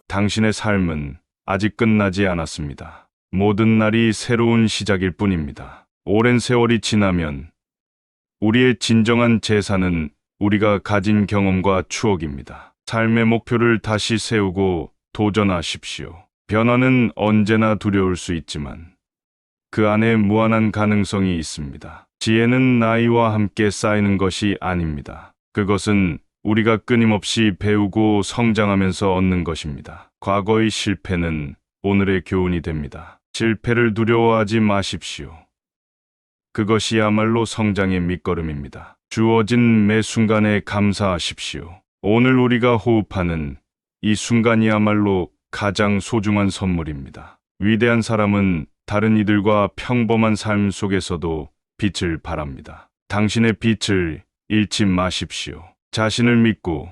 당신의 삶은 아직 끝나지 않았습니다. 모든 날이 새로운 시작일 뿐입니다. 오랜 세월이 지나면 우리의 진정한 재산은 우리가 가진 경험과 추억입니다. 삶의 목표를 다시 세우고 도전하십시오. 변화는 언제나 두려울 수 있지만 그 안에 무한한 가능성이 있습니다. 지혜는 나이와 함께 쌓이는 것이 아닙니다. 그것은 우리가 끊임없이 배우고 성장하면서 얻는 것입니다. 과거의 실패는 오늘의 교훈이 됩니다. 실패를 두려워하지 마십시오. 그것이야말로 성장의 밑거름입니다. 주어진 매 순간에 감사하십시오. 오늘 우리가 호흡하는 이 순간이야말로 가장 소중한 선물입니다. 위대한 사람은 다른 이들과 평범한 삶 속에서도 빛을 발합니다. 당신의 빛을 잃지 마십시오. 자신을 믿고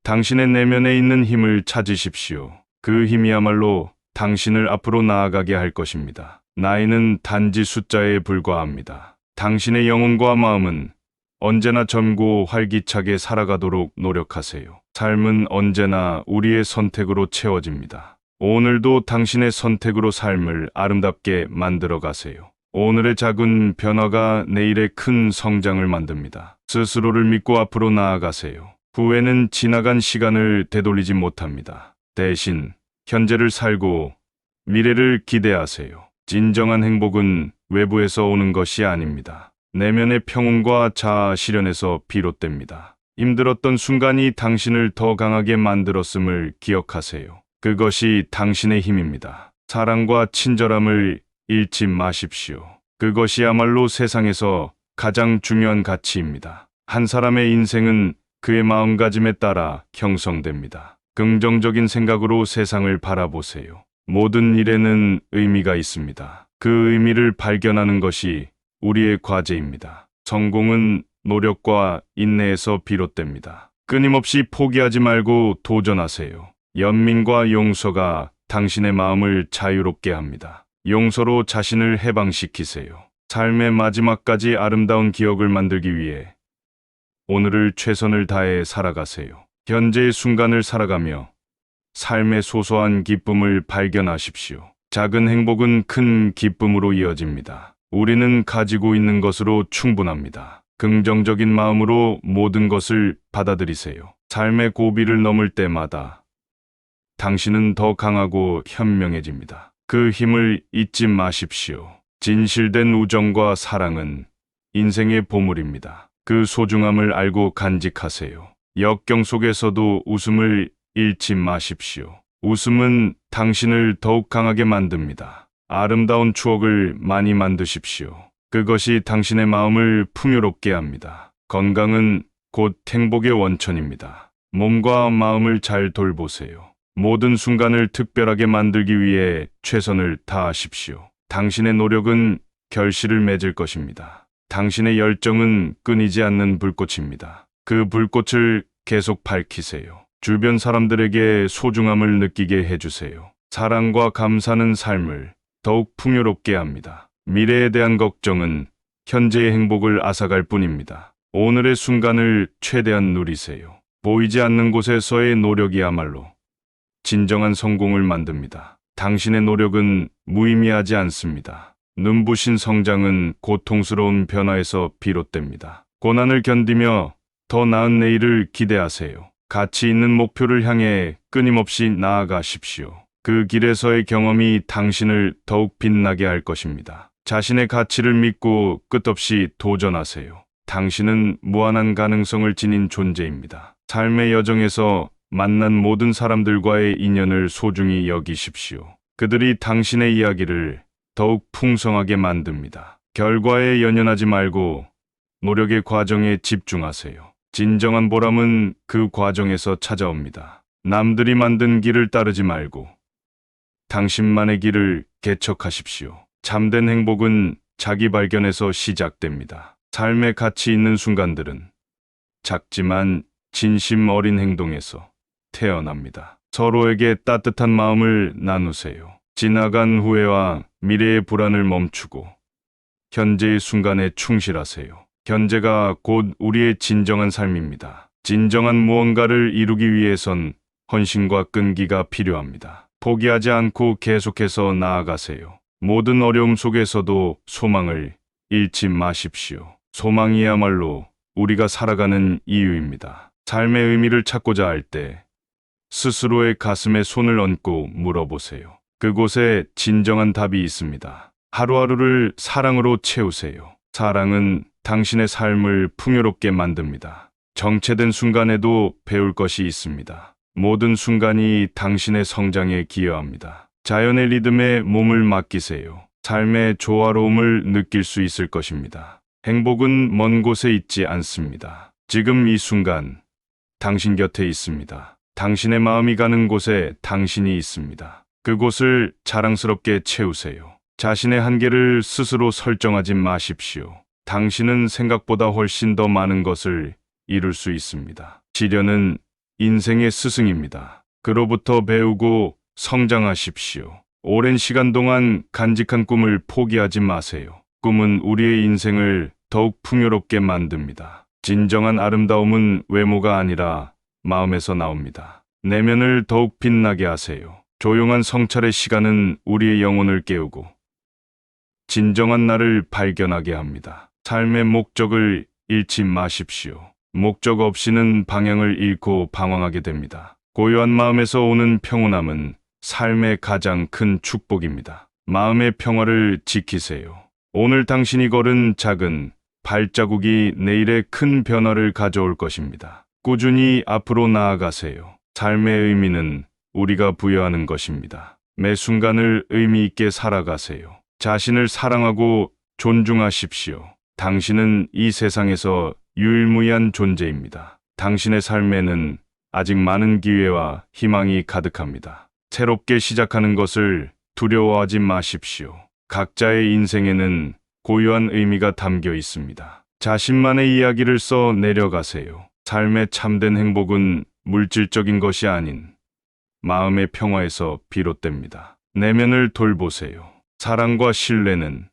당신의 내면에 있는 힘을 찾으십시오. 그 힘이야말로 당신을 앞으로 나아가게 할 것입니다. 나이는 단지 숫자에 불과합니다. 당신의 영혼과 마음은 언제나 젊고 활기차게 살아가도록 노력하세요. 삶은 언제나 우리의 선택으로 채워집니다. 오늘도 당신의 선택으로 삶을 아름답게 만들어 가세요. 오늘의 작은 변화가 내일의 큰 성장을 만듭니다. 스스로를 믿고 앞으로 나아가세요. 후회는 지나간 시간을 되돌리지 못합니다. 대신 현재를 살고 미래를 기대하세요. 진정한 행복은 외부에서 오는 것이 아닙니다. 내면의 평온과 자아 실현에서 비롯됩니다. 힘들었던 순간이 당신을 더 강하게 만들었음을 기억하세요. 그것이 당신의 힘입니다. 사랑과 친절함을 잃지 마십시오. 그것이야말로 세상에서 가장 중요한 가치입니다. 한 사람의 인생은 그의 마음가짐에 따라 형성됩니다. 긍정적인 생각으로 세상을 바라보세요. 모든 일에는 의미가 있습니다. 그 의미를 발견하는 것이 우리의 과제입니다. 성공은 노력과 인내에서 비롯됩니다. 끊임없이 포기하지 말고 도전하세요. 연민과 용서가 당신의 마음을 자유롭게 합니다. 용서로 자신을 해방시키세요. 삶의 마지막까지 아름다운 기억을 만들기 위해 오늘을 최선을 다해 살아가세요. 현재의 순간을 살아가며 삶의 소소한 기쁨을 발견하십시오. 작은 행복은 큰 기쁨으로 이어집니다. 우리는 가지고 있는 것으로 충분합니다. 긍정적인 마음으로 모든 것을 받아들이세요. 삶의 고비를 넘을 때마다 당신은 더 강하고 현명해집니다. 그 힘을 잊지 마십시오. 진실된 우정과 사랑은 인생의 보물입니다. 그 소중함을 알고 간직하세요. 역경 속에서도 웃음을 잃지 마십시오. 웃음은 당신을 더욱 강하게 만듭니다. 아름다운 추억을 많이 만드십시오. 그것이 당신의 마음을 풍요롭게 합니다. 건강은 곧 행복의 원천입니다. 몸과 마음을 잘 돌보세요. 모든 순간을 특별하게 만들기 위해 최선을 다하십시오. 당신의 노력은 결실을 맺을 것입니다. 당신의 열정은 끊이지 않는 불꽃입니다. 그 불꽃을 계속 밝히세요. 주변 사람들에게 소중함을 느끼게 해주세요. 사랑과 감사는 삶을 더욱 풍요롭게 합니다. 미래에 대한 걱정은 현재의 행복을 앗아갈 뿐입니다. 오늘의 순간을 최대한 누리세요. 보이지 않는 곳에서의 노력이야말로 진정한 성공을 만듭니다. 당신의 노력은 무의미하지 않습니다. 눈부신 성장은 고통스러운 변화에서 비롯됩니다. 고난을 견디며 더 나은 내일을 기대하세요. 가치 있는 목표를 향해 끊임없이 나아가십시오. 그 길에서의 경험이 당신을 더욱 빛나게 할 것입니다. 자신의 가치를 믿고 끝없이 도전하세요. 당신은 무한한 가능성을 지닌 존재입니다. 삶의 여정에서 만난 모든 사람들과의 인연을 소중히 여기십시오. 그들이 당신의 이야기를 더욱 풍성하게 만듭니다. 결과에 연연하지 말고 노력의 과정에 집중하세요. 진정한 보람은 그 과정에서 찾아옵니다. 남들이 만든 길을 따르지 말고 당신만의 길을 개척하십시오. 참된 행복은 자기 발견에서 시작됩니다. 삶의 가치 있는 순간들은 작지만 진심 어린 행동에서 태어납니다. 서로에게 따뜻한 마음을 나누세요. 지나간 후회와 미래의 불안을 멈추고 현재의 순간에 충실하세요. 현재가 곧 우리의 진정한 삶입니다. 진정한 무언가를 이루기 위해선 헌신과 끈기가 필요합니다. 포기하지 않고 계속해서 나아가세요. 모든 어려움 속에서도 소망을 잃지 마십시오. 소망이야말로 우리가 살아가는 이유입니다. 삶의 의미를 찾고자 할 때 스스로의 가슴에 손을 얹고 물어보세요. 그곳에 진정한 답이 있습니다. 하루하루를 사랑으로 채우세요. 사랑은 당신의 삶을 풍요롭게 만듭니다. 정체된 순간에도 배울 것이 있습니다. 모든 순간이 당신의 성장에 기여합니다. 자연의 리듬에 몸을 맡기세요. 삶의 조화로움을 느낄 수 있을 것입니다. 행복은 먼 곳에 있지 않습니다. 지금 이 순간 당신 곁에 있습니다. 당신의 마음이 가는 곳에 당신이 있습니다. 그곳을 자랑스럽게 채우세요. 자신의 한계를 스스로 설정하지 마십시오. 당신은 생각보다 훨씬 더 많은 것을 이룰 수 있습니다. 시련은 인생의 스승입니다. 그로부터 배우고 성장하십시오. 오랜 시간 동안 간직한 꿈을 포기하지 마세요. 꿈은 우리의 인생을 더욱 풍요롭게 만듭니다. 진정한 아름다움은 외모가 아니라 마음에서 나옵니다. 내면을 더욱 빛나게 하세요. 조용한 성찰의 시간은 우리의 영혼을 깨우고 진정한 나를 발견하게 합니다. 삶의 목적을 잃지 마십시오. 목적 없이는 방향을 잃고 방황하게 됩니다. 고요한 마음에서 오는 평온함은 삶의 가장 큰 축복입니다. 마음의 평화를 지키세요. 오늘 당신이 걸은 작은 발자국이 내일의 큰 변화를 가져올 것입니다. 꾸준히 앞으로 나아가세요. 삶의 의미는 우리가 부여하는 것입니다. 매 순간을 의미 있게 살아가세요. 자신을 사랑하고 존중하십시오. 당신은 이 세상에서 유일무이한 존재입니다. 당신의 삶에는 아직 많은 기회와 희망이 가득합니다. 새롭게 시작하는 것을 두려워하지 마십시오. 각자의 인생에는 고유한 의미가 담겨 있습니다. 자신만의 이야기를 써 내려가세요. 삶의 참된 행복은 물질적인 것이 아닌 마음의 평화에서 비롯됩니다. 내면을 돌보세요. 사랑과 신뢰는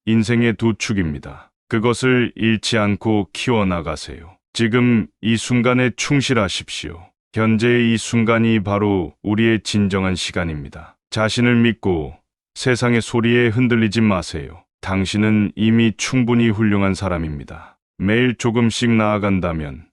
인생의 두 축입니다. 그것을 잃지 않고 키워나가세요. 지금 이 순간에 충실하십시오. 현재의 이 순간이 바로 우리의 진정한 시간입니다. 자신을 믿고 세상의 소리에 흔들리지 마세요. 당신은 이미 충분히 훌륭한 사람입니다. 매일 조금씩 나아간다면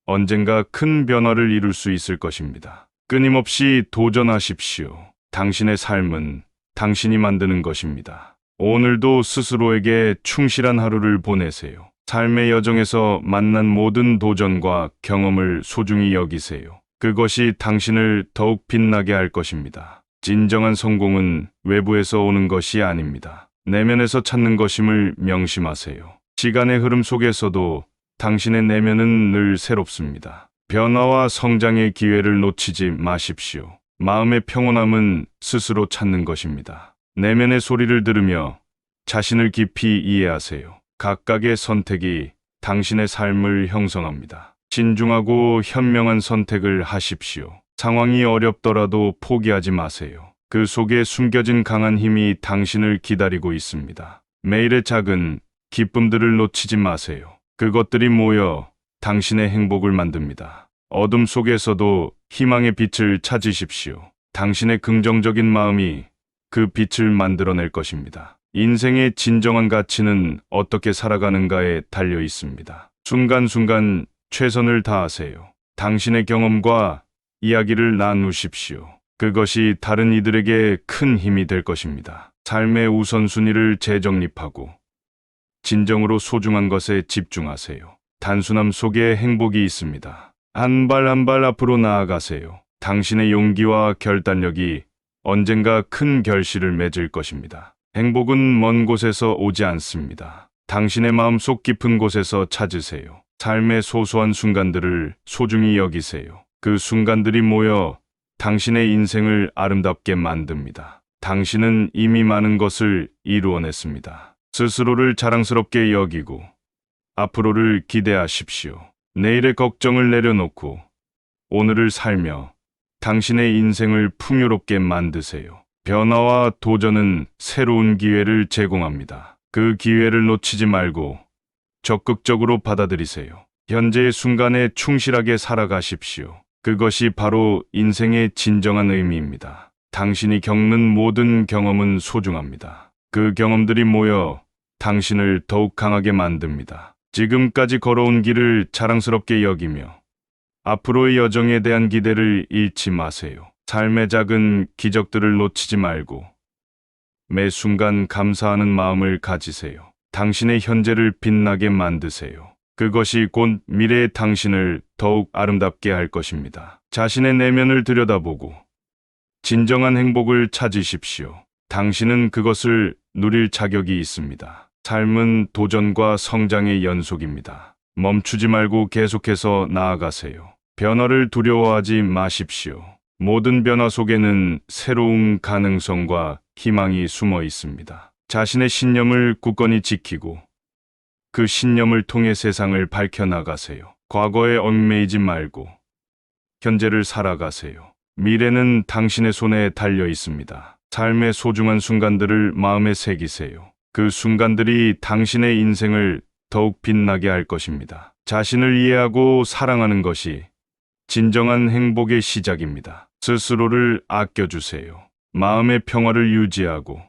언젠가 큰 변화를 이룰 수 있을 것입니다. 끊임없이 도전하십시오. 당신의 삶은 당신이 만드는 것입니다. 오늘도 스스로에게 충실한 하루를 보내세요. 삶의 여정에서 만난 모든 도전과 경험을 소중히 여기세요. 그것이 당신을 더욱 빛나게 할 것입니다. 진정한 성공은 외부에서 오는 것이 아닙니다. 내면에서 찾는 것임을 명심하세요. 시간의 흐름 속에서도 당신의 내면은 늘 새롭습니다. 변화와 성장의 기회를 놓치지 마십시오. 마음의 평온함은 스스로 찾는 것입니다. 내면의 소리를 들으며 자신을 깊이 이해하세요. 각각의 선택이 당신의 삶을 형성합니다. 신중하고 현명한 선택을 하십시오. 상황이 어렵더라도 포기하지 마세요. 그 속에 숨겨진 강한 힘이 당신을 기다리고 있습니다. 매일의 작은 기쁨들을 놓치지 마세요. 그것들이 모여 당신의 행복을 만듭니다. 어둠 속에서도 희망의 빛을 찾으십시오. 당신의 긍정적인 마음이 그 빛을 만들어낼 것입니다. 인생의 진정한 가치는 어떻게 살아가는가에 달려 있습니다. 순간순간 최선을 다하세요. 당신의 경험과 이야기를 나누십시오. 그것이 다른 이들에게 큰 힘이 될 것입니다. 삶의 우선순위를 재정립하고 진정으로 소중한 것에 집중하세요. 단순함 속에 행복이 있습니다. 한 발 한 발 앞으로 나아가세요. 당신의 용기와 결단력이 언젠가 큰 결실을 맺을 것입니다. 행복은 먼 곳에서 오지 않습니다. 당신의 마음속 깊은 곳에서 찾으세요. 삶의 소소한 순간들을 소중히 여기세요. 그 순간들이 모여 당신의 인생을 아름답게 만듭니다. 당신은 이미 많은 것을 이루어냈습니다. 스스로를 자랑스럽게 여기고 앞으로를 기대하십시오. 내일의 걱정을 내려놓고 오늘을 살며 당신의 인생을 풍요롭게 만드세요. 변화와 도전은 새로운 기회를 제공합니다. 그 기회를 놓치지 말고 적극적으로 받아들이세요. 현재의 순간에 충실하게 살아가십시오. 그것이 바로 인생의 진정한 의미입니다. 당신이 겪는 모든 경험은 소중합니다. 그 경험들이 모여 당신을 더욱 강하게 만듭니다. 지금까지 걸어온 길을 자랑스럽게 여기며 앞으로의 여정에 대한 기대를 잃지 마세요. 삶의 작은 기적들을 놓치지 말고 매 순간 감사하는 마음을 가지세요. 당신의 현재를 빛나게 만드세요. 그것이 곧 미래의 당신을 더욱 아름답게 할 것입니다. 자신의 내면을 들여다보고 진정한 행복을 찾으십시오. 당신은 그것을 누릴 자격이 있습니다. 삶은 도전과 성장의 연속입니다. 멈추지 말고 계속해서 나아가세요. 변화를 두려워하지 마십시오. 모든 변화 속에는 새로운 가능성과 희망이 숨어 있습니다. 자신의 신념을 굳건히 지키고 그 신념을 통해 세상을 밝혀나가세요. 과거에 얽매이지 말고 현재를 살아가세요. 미래는 당신의 손에 달려 있습니다. 삶의 소중한 순간들을 마음에 새기세요. 그 순간들이 당신의 인생을 더욱 빛나게 할 것입니다. 자신을 이해하고 사랑하는 것이 진정한 행복의 시작입니다. 스스로를 아껴주세요. 마음의 평화를 유지하고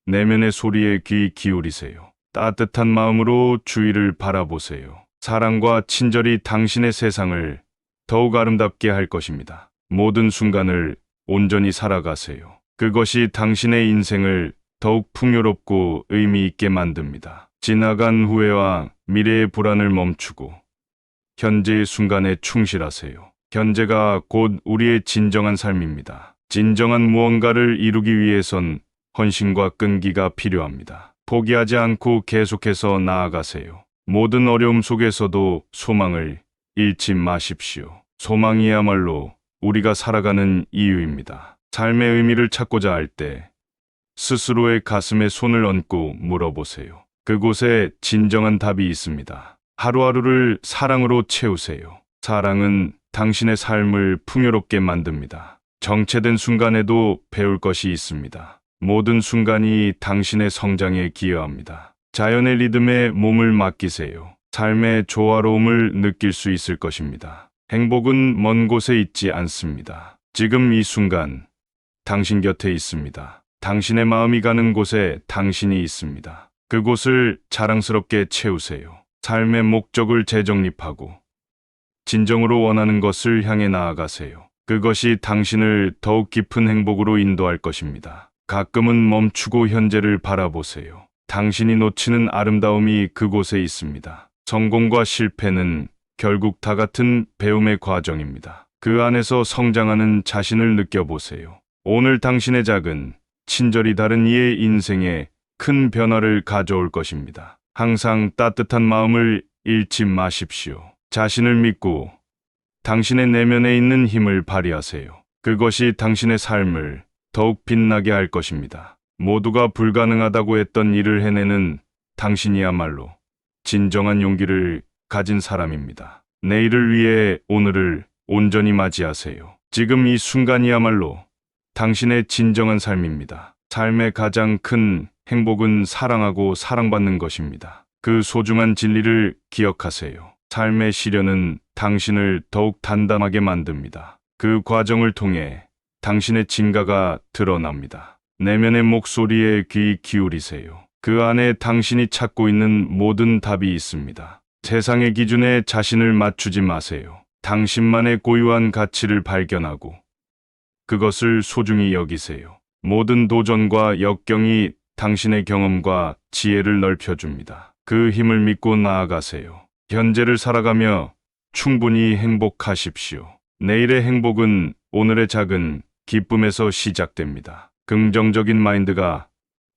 내면의 소리에 귀 기울이세요. 따뜻한 마음으로 주위를 바라보세요. 사랑과 친절이 당신의 세상을 더욱 아름답게 할 것입니다. 모든 순간을 온전히 살아가세요. 그것이 당신의 인생을 더욱 풍요롭고 의미 있게 만듭니다. 지나간 후회와 미래의 불안을 멈추고 현재의 순간에 충실하세요. 현재가 곧 우리의 진정한 삶입니다. 진정한 무언가를 이루기 위해선 헌신과 끈기가 필요합니다. 포기하지 않고 계속해서 나아가세요. 모든 어려움 속에서도 소망을 잃지 마십시오. 소망이야말로 우리가 살아가는 이유입니다. 삶의 의미를 찾고자 할 때 스스로의 가슴에 손을 얹고 물어보세요. 그곳에 진정한 답이 있습니다. 하루하루를 사랑으로 채우세요. 사랑은 당신의 삶을 풍요롭게 만듭니다. 정체된 순간에도 배울 것이 있습니다. 모든 순간이 당신의 성장에 기여합니다. 자연의 리듬에 몸을 맡기세요. 삶의 조화로움을 느낄 수 있을 것입니다. 행복은 먼 곳에 있지 않습니다. 지금 이 순간 당신 곁에 있습니다. 당신의 마음이 가는 곳에 당신이 있습니다. 그곳을 자랑스럽게 채우세요. 삶의 목적을 재정립하고 진정으로 원하는 것을 향해 나아가세요. 그것이 당신을 더욱 깊은 행복으로 인도할 것입니다. 가끔은 멈추고 현재를 바라보세요. 당신이 놓치는 아름다움이 그곳에 있습니다. 성공과 실패는 결국 다 같은 배움의 과정입니다. 그 안에서 성장하는 자신을 느껴보세요. 오늘 당신의 작은 친절이 다른 이의 인생에 큰 변화를 가져올 것입니다. 항상 따뜻한 마음을 잃지 마십시오. 자신을 믿고 당신의 내면에 있는 힘을 발휘하세요. 그것이 당신의 삶을 더욱 빛나게 할 것입니다. 모두가 불가능하다고 했던 일을 해내는 당신이야말로 진정한 용기를 가진 사람입니다. 내일을 위해 오늘을 온전히 맞이하세요. 지금 이 순간이야말로 당신의 진정한 삶입니다. 삶의 가장 큰 행복은 사랑하고 사랑받는 것입니다. 그 소중한 진리를 기억하세요. 삶의 시련은 당신을 더욱 단단하게 만듭니다. 그 과정을 통해 당신의 진가가 드러납니다. 내면의 목소리에 귀 기울이세요. 그 안에 당신이 찾고 있는 모든 답이 있습니다. 세상의 기준에 자신을 맞추지 마세요. 당신만의 고유한 가치를 발견하고 그것을 소중히 여기세요. 모든 도전과 역경이 당신의 경험과 지혜를 넓혀줍니다. 그 힘을 믿고 나아가세요. 현재를 살아가며 충분히 행복하십시오. 내일의 행복은 오늘의 작은 기쁨에서 시작됩니다. 긍정적인 마인드가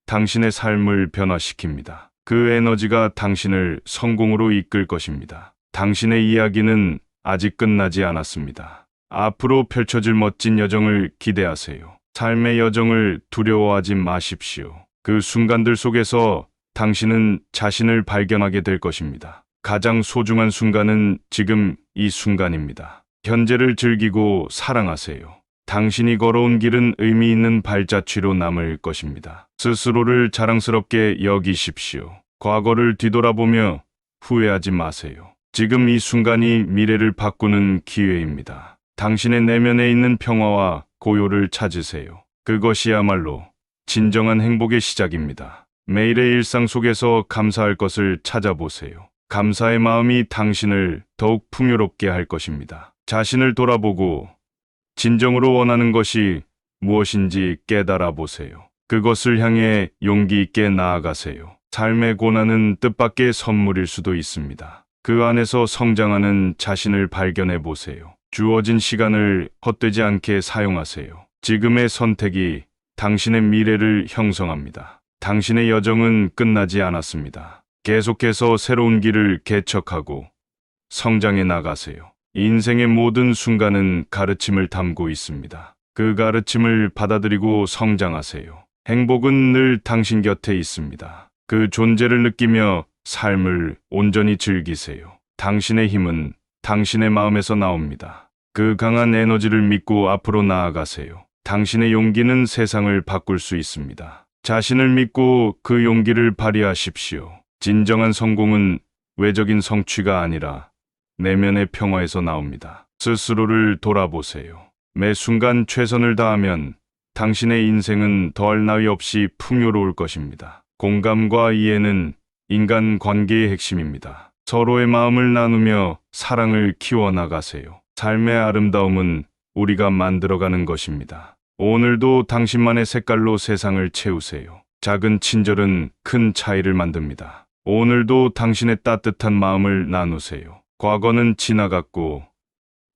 당신의 삶을 변화시킵니다. 그 에너지가 당신을 성공으로 이끌 것입니다. 당신의 이야기는 아직 끝나지 않았습니다. 앞으로 펼쳐질 멋진 여정을 기대하세요. 삶의 여정을 두려워하지 마십시오. 그 순간들 속에서 당신은 자신을 발견하게 될 것입니다. 가장 소중한 순간은 지금 이 순간입니다. 현재를 즐기고 사랑하세요. 당신이 걸어온 길은 의미 있는 발자취로 남을 것입니다. 스스로를 자랑스럽게 여기십시오. 과거를 뒤돌아보며 후회하지 마세요. 지금 이 순간이 미래를 바꾸는 기회입니다. 당신의 내면에 있는 평화와 고요를 찾으세요. 그것이야말로 진정한 행복의 시작입니다. 매일의 일상 속에서 감사할 것을 찾아보세요. 감사의 마음이 당신을 더욱 풍요롭게 할 것입니다. 자신을 돌아보고 진정으로 원하는 것이 무엇인지 깨달아 보세요. 그것을 향해 용기 있게 나아가세요. 삶의 고난은 뜻밖의 선물일 수도 있습니다. 그 안에서 성장하는 자신을 발견해 보세요. 주어진 시간을 헛되지 않게 사용하세요. 지금의 선택이 당신의 미래를 형성합니다. 당신의 여정은 끝나지 않았습니다. 계속해서 새로운 길을 개척하고 성장해 나가세요. 인생의 모든 순간은 가르침을 담고 있습니다. 그 가르침을 받아들이고 성장하세요. 행복은 늘 당신 곁에 있습니다. 그 존재를 느끼며 삶을 온전히 즐기세요. 당신의 힘은 당신의 마음에서 나옵니다. 그 강한 에너지를 믿고 앞으로 나아가세요. 당신의 용기는 세상을 바꿀 수 있습니다. 자신을 믿고 그 용기를 발휘하십시오. 진정한 성공은 외적인 성취가 아니라 내면의 평화에서 나옵니다. 스스로를 돌아보세요. 매 순간 최선을 다하면 당신의 인생은 더할 나위 없이 풍요로울 것입니다. 공감과 이해는 인간 관계의 핵심입니다. 서로의 마음을 나누며 사랑을 키워나가세요. 삶의 아름다움은 우리가 만들어가는 것입니다. 오늘도 당신만의 색깔로 세상을 채우세요. 작은 친절은 큰 차이를 만듭니다. 오늘도 당신의 따뜻한 마음을 나누세요. 과거는 지나갔고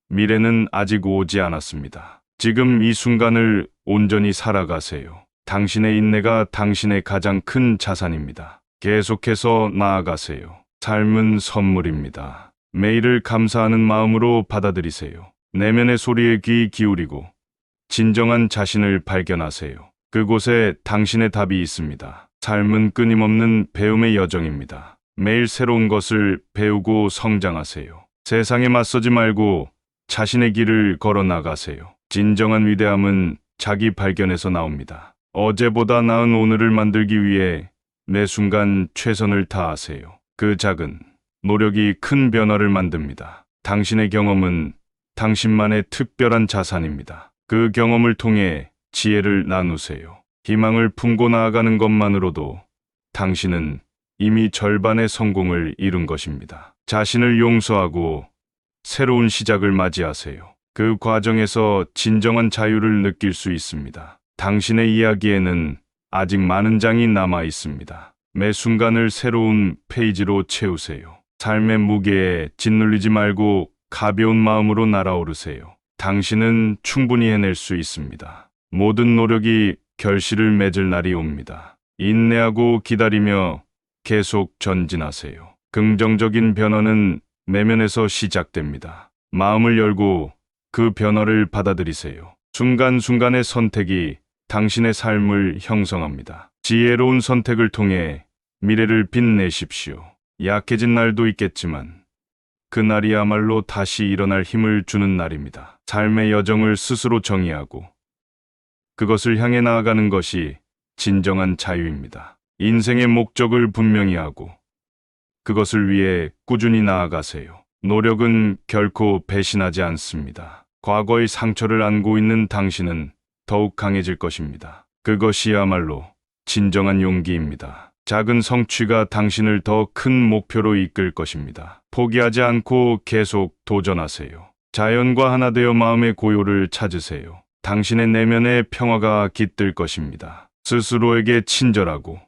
미래는 아직 오지 않았습니다. 지금 이 순간을 온전히 살아가세요. 당신의 인내가 당신의 가장 큰 자산입니다. 계속해서 나아가세요. 삶은 선물입니다. 매일을 감사하는 마음으로 받아들이세요. 내면의 소리에 귀 기울이고 진정한 자신을 발견하세요. 그곳에 당신의 답이 있습니다. 삶은 끊임없는 배움의 여정입니다. 매일 새로운 것을 배우고 성장하세요. 세상에 맞서지 말고 자신의 길을 걸어 나가세요. 진정한 위대함은 자기 발견에서 나옵니다. 어제보다 나은 오늘을 만들기 위해 매 순간 최선을 다하세요. 그 작은 노력이 큰 변화를 만듭니다. 당신의 경험은 당신만의 특별한 자산입니다. 그 경험을 통해 지혜를 나누세요. 희망을 품고 나아가는 것만으로도 당신은 이미 절반의 성공을 이룬 것입니다. 자신을 용서하고 새로운 시작을 맞이하세요. 그 과정에서 진정한 자유를 느낄 수 있습니다. 당신의 이야기에는 아직 많은 장이 남아 있습니다. 매 순간을 새로운 페이지로 채우세요. 삶의 무게에 짓눌리지 말고 가벼운 마음으로 날아오르세요. 당신은 충분히 해낼 수 있습니다. 모든 노력이 결실을 맺을 날이 옵니다. 인내하고 기다리며 계속 전진하세요. 긍정적인 변화는 내면에서 시작됩니다. 마음을 열고 그 변화를 받아들이세요. 순간순간의 선택이 당신의 삶을 형성합니다. 지혜로운 선택을 통해 미래를 빛내십시오. 약해진 날도 있겠지만 그날이야말로 다시 일어날 힘을 주는 날입니다. 삶의 여정을 스스로 정의하고 그것을 향해 나아가는 것이 진정한 자유입니다. 인생의 목적을 분명히 하고 그것을 위해 꾸준히 나아가세요. 노력은 결코 배신하지 않습니다. 과거의 상처를 안고 있는 당신은 더욱 강해질 것입니다. 그것이야말로 진정한 용기입니다. 작은 성취가 당신을 더 큰 목표로 이끌 것입니다. 포기하지 않고 계속 도전하세요. 자연과 하나 되어 마음의 고요를 찾으세요. 당신의 내면의 평화가 깃들 것입니다. 스스로에게 친절하고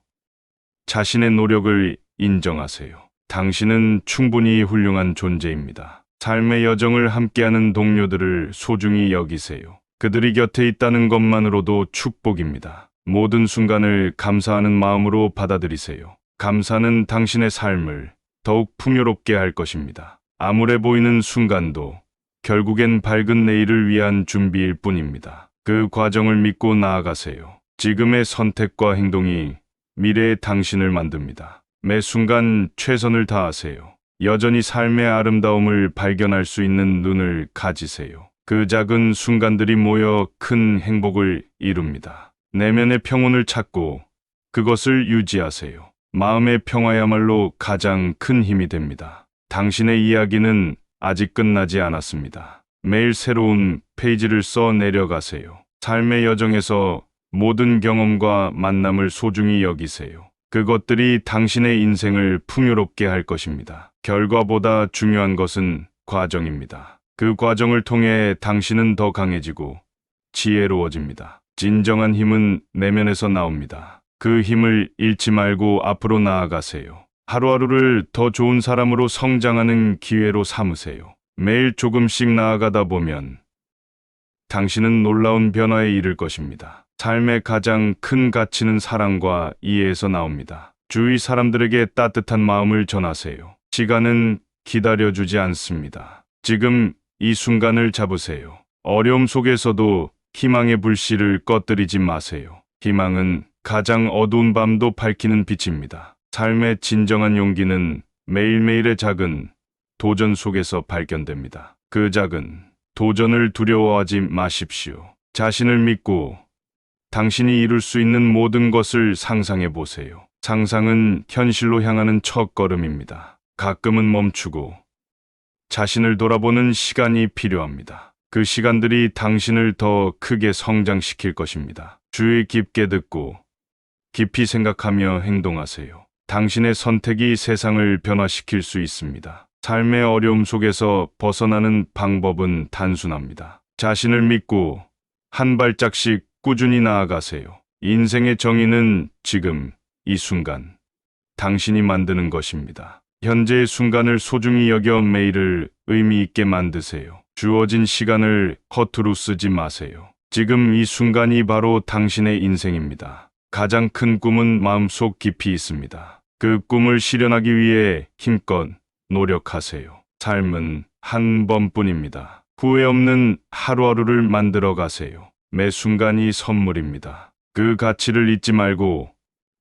자신의 노력을 인정하세요. 당신은 충분히 훌륭한 존재입니다. 삶의 여정을 함께하는 동료들을 소중히 여기세요. 그들이 곁에 있다는 것만으로도 축복입니다. 모든 순간을 감사하는 마음으로 받아들이세요. 감사는 당신의 삶을 더욱 풍요롭게 할 것입니다. 암울해 보이는 순간도 결국엔 밝은 내일을 위한 준비일 뿐입니다. 그 과정을 믿고 나아가세요. 지금의 선택과 행동이 미래의 당신을 만듭니다. 매 순간 최선을 다하세요. 여전히 삶의 아름다움을 발견할 수 있는 눈을 가지세요. 그 작은 순간들이 모여 큰 행복을 이룹니다. 내면의 평온을 찾고 그것을 유지하세요. 마음의 평화야말로 가장 큰 힘이 됩니다. 당신의 이야기는 아직 끝나지 않았습니다. 매일 새로운 페이지를 써 내려가세요. 삶의 여정에서 모든 경험과 만남을 소중히 여기세요. 그것들이 당신의 인생을 풍요롭게 할 것입니다. 결과보다 중요한 것은 과정입니다. 그 과정을 통해 당신은 더 강해지고 지혜로워집니다. 진정한 힘은 내면에서 나옵니다. 그 힘을 잃지 말고 앞으로 나아가세요. 하루하루를 더 좋은 사람으로 성장하는 기회로 삼으세요. 매일 조금씩 나아가다 보면 당신은 놀라운 변화에 이를 것입니다. 삶의 가장 큰 가치는 사랑과 이해에서 나옵니다. 주위 사람들에게 따뜻한 마음을 전하세요. 시간은 기다려주지 않습니다. 지금 이 순간을 잡으세요. 어려움 속에서도 희망의 불씨를 꺼뜨리지 마세요. 희망은 가장 어두운 밤도 밝히는 빛입니다. 삶의 진정한 용기는 매일매일의 작은 도전 속에서 발견됩니다. 그 작은 도전을 두려워하지 마십시오. 자신을 믿고 당신이 이룰 수 있는 모든 것을 상상해 보세요. 상상은 현실로 향하는 첫걸음입니다. 가끔은 멈추고 자신을 돌아보는 시간이 필요합니다. 그 시간들이 당신을 더 크게 성장시킬 것입니다. 주의 깊게 듣고 깊이 생각하며 행동하세요. 당신의 선택이 세상을 변화시킬 수 있습니다. 삶의 어려움 속에서 벗어나는 방법은 단순합니다. 자신을 믿고 한 발짝씩 꾸준히 나아가세요. 인생의 정의는 지금, 이 순간, 당신이 만드는 것입니다. 현재의 순간을 소중히 여겨 매일을 의미 있게 만드세요. 주어진 시간을 허투루 쓰지 마세요. 지금 이 순간이 바로 당신의 인생입니다. 가장 큰 꿈은 마음속 깊이 있습니다. 그 꿈을 실현하기 위해 힘껏 노력하세요. 삶은 한 번뿐입니다. 후회 없는 하루하루를 만들어 가세요. 매 순간이 선물입니다. 그 가치를 잊지 말고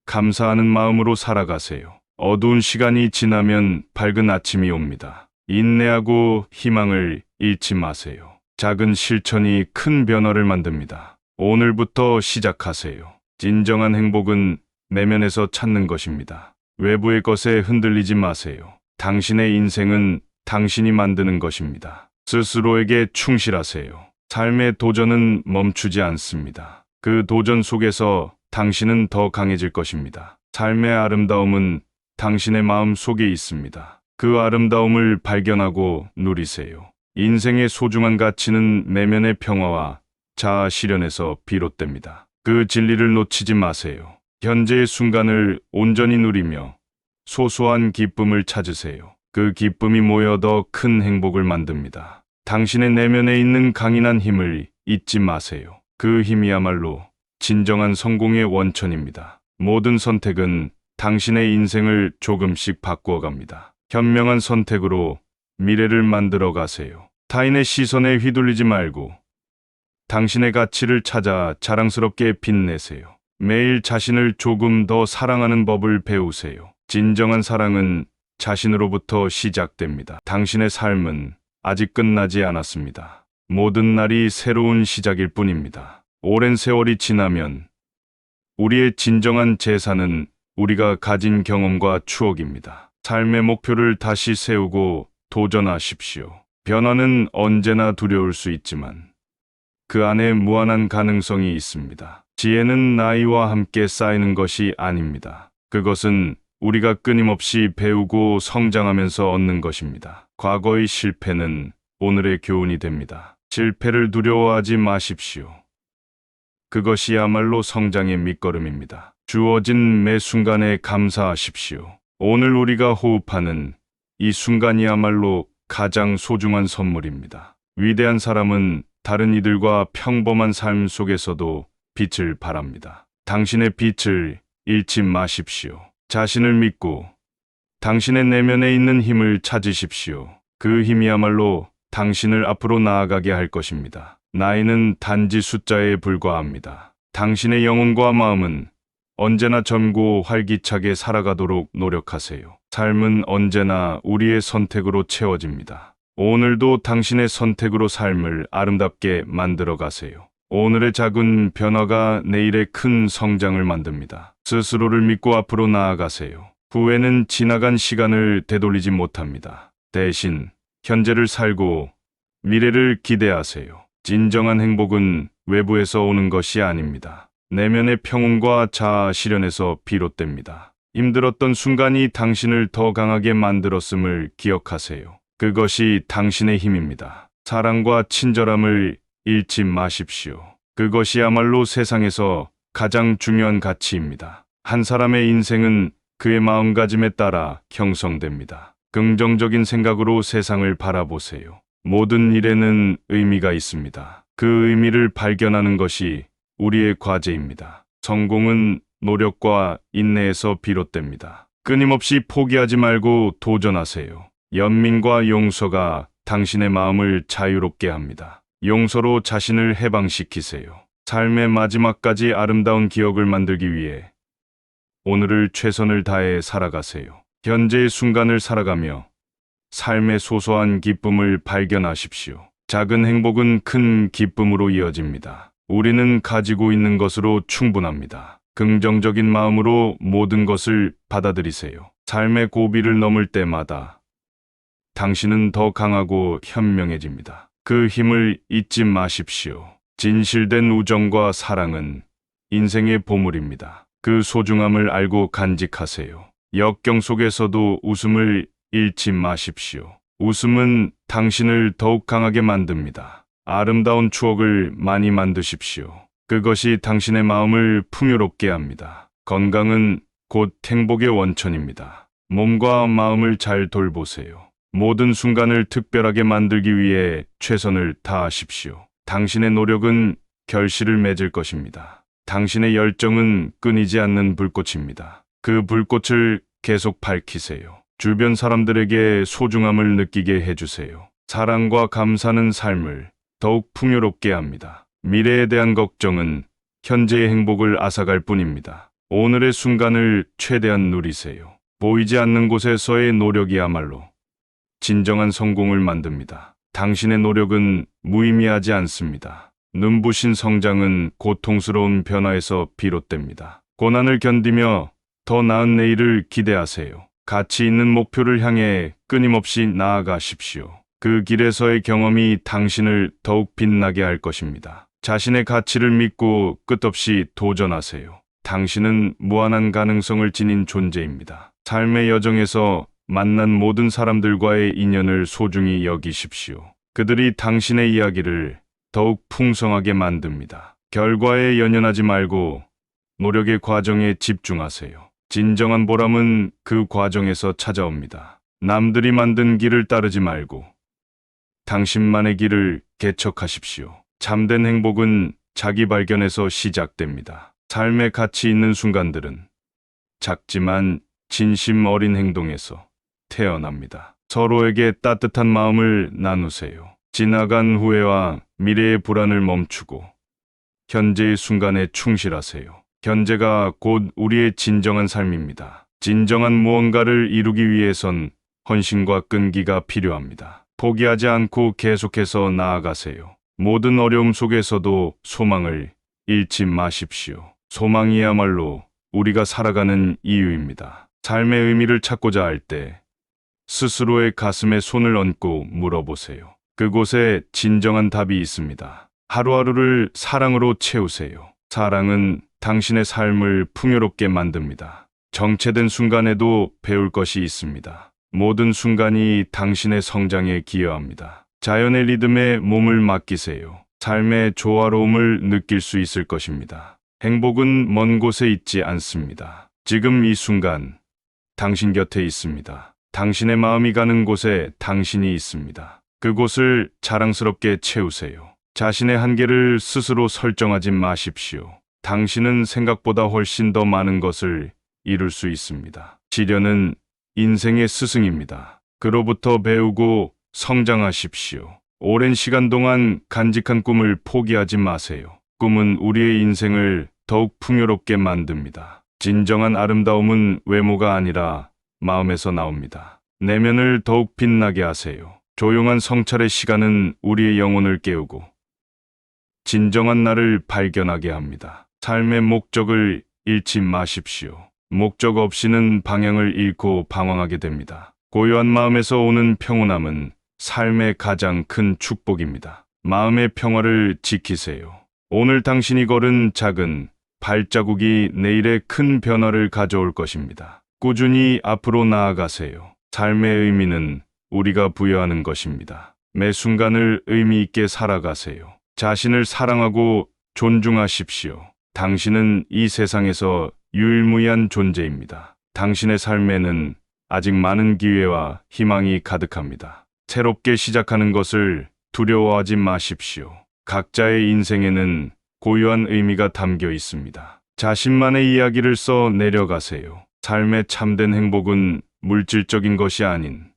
감사하는 마음으로 살아가세요. 어두운 시간이 지나면 밝은 아침이 옵니다. 인내하고 희망을 잃지 마세요. 작은 실천이 큰 변화를 만듭니다. 오늘부터 시작하세요. 진정한 행복은 내면에서 찾는 것입니다. 외부의 것에 흔들리지 마세요. 당신의 인생은 당신이 만드는 것입니다. 스스로에게 충실하세요. 삶의 도전은 멈추지 않습니다. 그 도전 속에서 당신은 더 강해질 것입니다. 삶의 아름다움은 당신의 마음 속에 있습니다. 그 아름다움을 발견하고 누리세요. 인생의 소중한 가치는 내면의 평화와 자아 실현에서 비롯됩니다. 그 진리를 놓치지 마세요. 현재의 순간을 온전히 누리며 소소한 기쁨을 찾으세요. 그 기쁨이 모여 더 큰 행복을 만듭니다. 당신의 내면에 있는 강인한 힘을 잊지 마세요. 그 힘이야말로 진정한 성공의 원천입니다. 모든 선택은 당신의 인생을 조금씩 바꾸어 갑니다. 현명한 선택으로 미래를 만들어 가세요. 타인의 시선에 휘둘리지 말고 당신의 가치를 찾아 자랑스럽게 빛내세요. 매일 자신을 조금 더 사랑하는 법을 배우세요. 진정한 사랑은 자신으로부터 시작됩니다. 당신의 삶은 아직 끝나지 않았습니다. 모든 날이 새로운 시작일 뿐입니다. 오랜 세월이 지나면 우리의 진정한 재산은 우리가 가진 경험과 추억입니다. 삶의 목표를 다시 세우고 도전하십시오. 변화는 언제나 두려울 수 있지만 그 안에 무한한 가능성이 있습니다. 지혜는 나이와 함께 쌓이는 것이 아닙니다. 그것은 우리가 끊임없이 배우고 성장하면서 얻는 것입니다. 과거의 실패는 오늘의 교훈이 됩니다. 실패를 두려워하지 마십시오. 그것이야말로 성장의 밑거름입니다. 주어진 매 순간에 감사하십시오. 오늘 우리가 호흡하는 이 순간이야말로 가장 소중한 선물입니다. 위대한 사람은 다른 이들과 평범한 삶 속에서도 빛을 발합니다. 당신의 빛을 잃지 마십시오. 자신을 믿고 당신의 내면에 있는 힘을 찾으십시오. 그 힘이야말로 당신을 앞으로 나아가게 할 것입니다. 나이는 단지 숫자에 불과합니다. 당신의 영혼과 마음은 언제나 젊고 활기차게 살아가도록 노력하세요. 삶은 언제나 우리의 선택으로 채워집니다. 오늘도 당신의 선택으로 삶을 아름답게 만들어 가세요. 오늘의 작은 변화가 내일의 큰 성장을 만듭니다. 스스로를 믿고 앞으로 나아가세요. 후회는 지나간 시간을 되돌리지 못합니다. 대신 현재를 살고 미래를 기대하세요. 진정한 행복은 외부에서 오는 것이 아닙니다. 내면의 평온과 자아 실현에서 비롯됩니다. 힘들었던 순간이 당신을 더 강하게 만들었음을 기억하세요. 그것이 당신의 힘입니다. 사랑과 친절함을 잃지 마십시오. 그것이야말로 세상에서 가장 중요한 가치입니다. 한 사람의 인생은 그의 마음가짐에 따라 형성됩니다. 긍정적인 생각으로 세상을 바라보세요. 모든 일에는 의미가 있습니다. 그 의미를 발견하는 것이 우리의 과제입니다. 성공은 노력과 인내에서 비롯됩니다. 끊임없이 포기하지 말고 도전하세요. 연민과 용서가 당신의 마음을 자유롭게 합니다. 용서로 자신을 해방시키세요. 삶의 마지막까지 아름다운 기억을 만들기 위해 오늘을 최선을 다해 살아가세요. 현재의 순간을 살아가며 삶의 소소한 기쁨을 발견하십시오. 작은 행복은 큰 기쁨으로 이어집니다. 우리는 가지고 있는 것으로 충분합니다. 긍정적인 마음으로 모든 것을 받아들이세요. 삶의 고비를 넘을 때마다 당신은 더 강하고 현명해집니다. 그 힘을 잊지 마십시오. 진실된 우정과 사랑은 인생의 보물입니다. 그 소중함을 알고 간직하세요. 역경 속에서도 웃음을 잃지 마십시오. 웃음은 당신을 더욱 강하게 만듭니다. 아름다운 추억을 많이 만드십시오. 그것이 당신의 마음을 풍요롭게 합니다. 건강은 곧 행복의 원천입니다. 몸과 마음을 잘 돌보세요. 모든 순간을 특별하게 만들기 위해 최선을 다하십시오. 당신의 노력은 결실을 맺을 것입니다. 당신의 열정은 끊이지 않는 불꽃입니다. 그 불꽃을 계속 밝히세요. 주변 사람들에게 소중함을 느끼게 해주세요. 사랑과 감사는 삶을 더욱 풍요롭게 합니다. 미래에 대한 걱정은 현재의 행복을 앗아갈 뿐입니다. 오늘의 순간을 최대한 누리세요. 보이지 않는 곳에서의 노력이야말로 진정한 성공을 만듭니다. 당신의 노력은 무의미하지 않습니다. 눈부신 성장은 고통스러운 변화에서 비롯됩니다. 고난을 견디며 더 나은 내일을 기대하세요. 가치 있는 목표를 향해 끊임없이 나아가십시오. 그 길에서의 경험이 당신을 더욱 빛나게 할 것입니다. 자신의 가치를 믿고 끝없이 도전하세요. 당신은 무한한 가능성을 지닌 존재입니다. 삶의 여정에서 만난 모든 사람들과의 인연을 소중히 여기십시오. 그들이 당신의 이야기를 더욱 풍성하게 만듭니다. 결과에 연연하지 말고 노력의 과정에 집중하세요. 진정한 보람은 그 과정에서 찾아옵니다. 남들이 만든 길을 따르지 말고 당신만의 길을 개척하십시오. 참된 행복은 자기 발견에서 시작됩니다. 삶의 가치 있는 순간들은 작지만 진심 어린 행동에서 태어납니다. 서로에게 따뜻한 마음을 나누세요. 지나간 후회와 미래의 불안을 멈추고 현재의 순간에 충실하세요. 현재가 곧 우리의 진정한 삶입니다. 진정한 무언가를 이루기 위해선 헌신과 끈기가 필요합니다. 포기하지 않고 계속해서 나아가세요. 모든 어려움 속에서도 소망을 잃지 마십시오. 소망이야말로 우리가 살아가는 이유입니다. 삶의 의미를 찾고자 할 때 스스로의 가슴에 손을 얹고 물어보세요. 그곳에 진정한 답이 있습니다. 하루하루를 사랑으로 채우세요. 사랑은 당신의 삶을 풍요롭게 만듭니다. 정체된 순간에도 배울 것이 있습니다. 모든 순간이 당신의 성장에 기여합니다. 자연의 리듬에 몸을 맡기세요. 삶의 조화로움을 느낄 수 있을 것입니다. 행복은 먼 곳에 있지 않습니다. 지금 이 순간 당신 곁에 있습니다. 당신의 마음이 가는 곳에 당신이 있습니다. 그곳을 자랑스럽게 채우세요. 자신의 한계를 스스로 설정하지 마십시오. 당신은 생각보다 훨씬 더 많은 것을 이룰 수 있습니다. 시련은 인생의 스승입니다. 그로부터 배우고 성장하십시오. 오랜 시간 동안 간직한 꿈을 포기하지 마세요. 꿈은 우리의 인생을 더욱 풍요롭게 만듭니다. 진정한 아름다움은 외모가 아니라 마음에서 나옵니다. 내면을 더욱 빛나게 하세요. 조용한 성찰의 시간은 우리의 영혼을 깨우고 진정한 나를 발견하게 합니다. 삶의 목적을 잃지 마십시오. 목적 없이는 방향을 잃고 방황하게 됩니다. 고요한 마음에서 오는 평온함은 삶의 가장 큰 축복입니다. 마음의 평화를 지키세요. 오늘 당신이 걸은 작은 발자국이 내일의 큰 변화를 가져올 것입니다. 꾸준히 앞으로 나아가세요. 삶의 의미는 우리가 부여하는 것입니다. 매 순간을 의미 있게 살아가세요. 자신을 사랑하고 존중하십시오. 당신은 이 세상에서 유일무이한 존재입니다. 당신의 삶에는 아직 많은 기회와 희망이 가득합니다. 새롭게 시작하는 것을 두려워하지 마십시오. 각자의 인생에는 고유한 의미가 담겨 있습니다. 자신만의 이야기를 써 내려가세요. 삶의 참된 행복은 물질적인 것이 아닌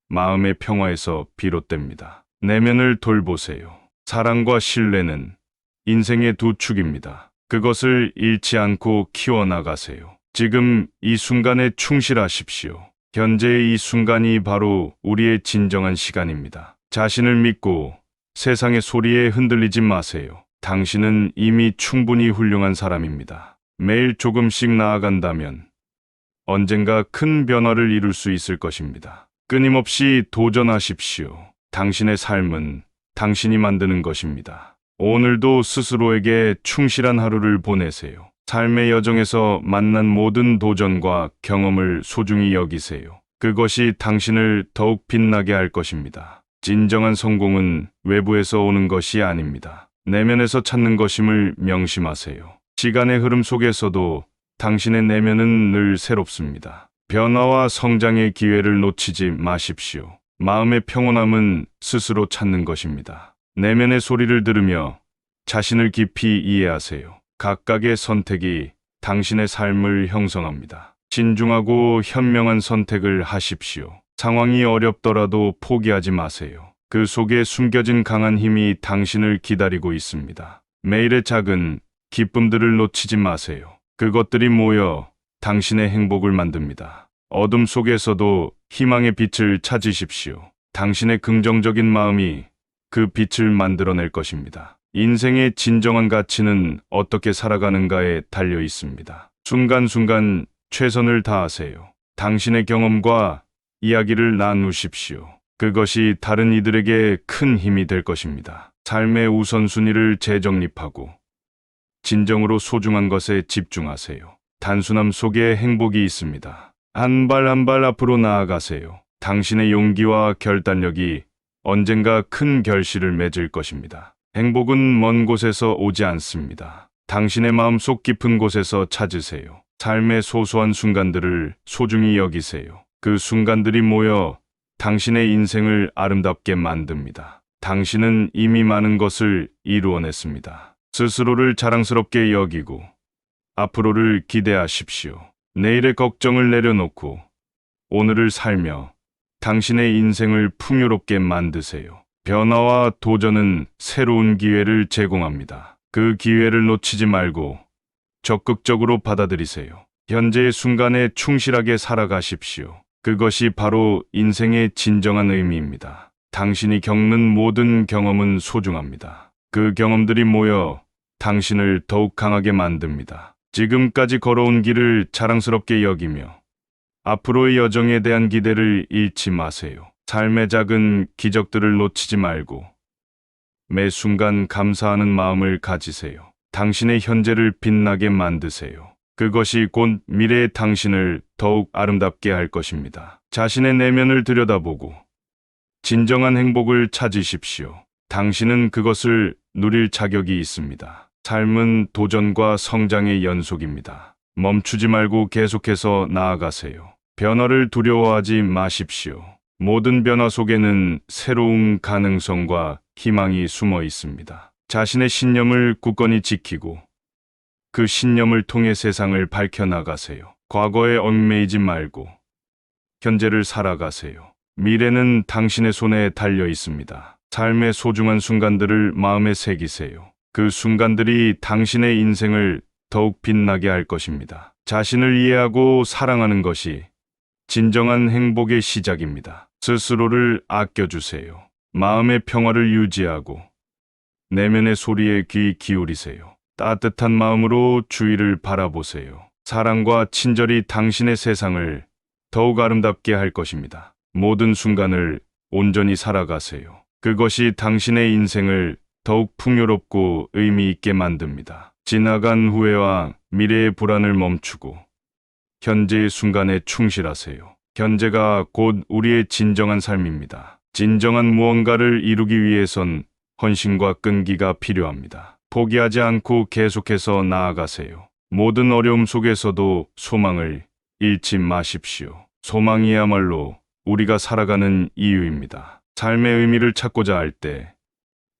마음의 평화에서 비롯됩니다. 내면을 돌보세요. 사랑과 신뢰는 인생의 두 축입니다. 그것을 잃지 않고 키워나가세요. 지금 이 순간에 충실하십시오. 현재의 이 순간이 바로 우리의 진정한 시간입니다. 자신을 믿고 세상의 소리에 흔들리지 마세요. 당신은 이미 충분히 훌륭한 사람입니다. 매일 조금씩 나아간다면 언젠가 큰 변화를 이룰 수 있을 것입니다. 끊임없이 도전하십시오. 당신의 삶은 당신이 만드는 것입니다. 오늘도 스스로에게 충실한 하루를 보내세요. 삶의 여정에서 만난 모든 도전과 경험을 소중히 여기세요. 그것이 당신을 더욱 빛나게 할 것입니다. 진정한 성공은 외부에서 오는 것이 아닙니다. 내면에서 찾는 것임을 명심하세요. 시간의 흐름 속에서도 당신의 내면은 늘 새롭습니다. 변화와 성장의 기회를 놓치지 마십시오. 마음의 평온함은 스스로 찾는 것입니다. 내면의 소리를 들으며 자신을 깊이 이해하세요. 각각의 선택이 당신의 삶을 형성합니다. 신중하고 현명한 선택을 하십시오. 상황이 어렵더라도 포기하지 마세요. 그 속에 숨겨진 강한 힘이 당신을 기다리고 있습니다. 매일의 작은 기쁨들을 놓치지 마세요. 그것들이 모여 당신의 행복을 만듭니다. 어둠 속에서도 희망의 빛을 찾으십시오. 당신의 긍정적인 마음이 그 빛을 만들어낼 것입니다. 인생의 진정한 가치는 어떻게 살아가는가에 달려 있습니다. 순간순간 최선을 다하세요. 당신의 경험과 이야기를 나누십시오. 그것이 다른 이들에게 큰 힘이 될 것입니다. 삶의 우선순위를 재정립하고 진정으로 소중한 것에 집중하세요. 단순함 속에 행복이 있습니다. 한 발 한 발 앞으로 나아가세요. 당신의 용기와 결단력이 언젠가 큰 결실을 맺을 것입니다. 행복은 먼 곳에서 오지 않습니다. 당신의 마음속 깊은 곳에서 찾으세요. 삶의 소소한 순간들을 소중히 여기세요. 그 순간들이 모여 당신의 인생을 아름답게 만듭니다. 당신은 이미 많은 것을 이루어냈습니다. 스스로를 자랑스럽게 여기고 앞으로를 기대하십시오. 내일의 걱정을 내려놓고 오늘을 살며 당신의 인생을 풍요롭게 만드세요. 변화와 도전은 새로운 기회를 제공합니다. 그 기회를 놓치지 말고 적극적으로 받아들이세요. 현재의 순간에 충실하게 살아가십시오. 그것이 바로 인생의 진정한 의미입니다. 당신이 겪는 모든 경험은 소중합니다. 그 경험들이 모여 당신을 더욱 강하게 만듭니다. 지금까지 걸어온 길을 자랑스럽게 여기며 앞으로의 여정에 대한 기대를 잃지 마세요. 삶의 작은 기적들을 놓치지 말고 매 순간 감사하는 마음을 가지세요. 당신의 현재를 빛나게 만드세요. 그것이 곧 미래의 당신을 더욱 아름답게 할 것입니다. 자신의 내면을 들여다보고 진정한 행복을 찾으십시오. 당신은 그것을 누릴 자격이 있습니다. 삶은 도전과 성장의 연속입니다. 멈추지 말고 계속해서 나아가세요. 변화를 두려워하지 마십시오. 모든 변화 속에는 새로운 가능성과 희망이 숨어 있습니다. 자신의 신념을 굳건히 지키고 그 신념을 통해 세상을 밝혀나가세요. 과거에 얽매이지 말고 현재를 살아가세요. 미래는 당신의 손에 달려 있습니다. 삶의 소중한 순간들을 마음에 새기세요. 그 순간들이 당신의 인생을 더욱 빛나게 할 것입니다. 자신을 이해하고 사랑하는 것이 진정한 행복의 시작입니다. 스스로를 아껴주세요. 마음의 평화를 유지하고 내면의 소리에 귀 기울이세요. 따뜻한 마음으로 주위를 바라보세요. 사랑과 친절이 당신의 세상을 더욱 아름답게 할 것입니다. 모든 순간을 온전히 살아가세요. 그것이 당신의 인생을 더욱 풍요롭고 의미 있게 만듭니다. 지나간 후회와 미래의 불안을 멈추고 현재의 순간에 충실하세요. 현재가 곧 우리의 진정한 삶입니다. 진정한 무언가를 이루기 위해선 헌신과 끈기가 필요합니다. 포기하지 않고 계속해서 나아가세요. 모든 어려움 속에서도 소망을 잃지 마십시오. 소망이야말로 우리가 살아가는 이유입니다. 삶의 의미를 찾고자 할 때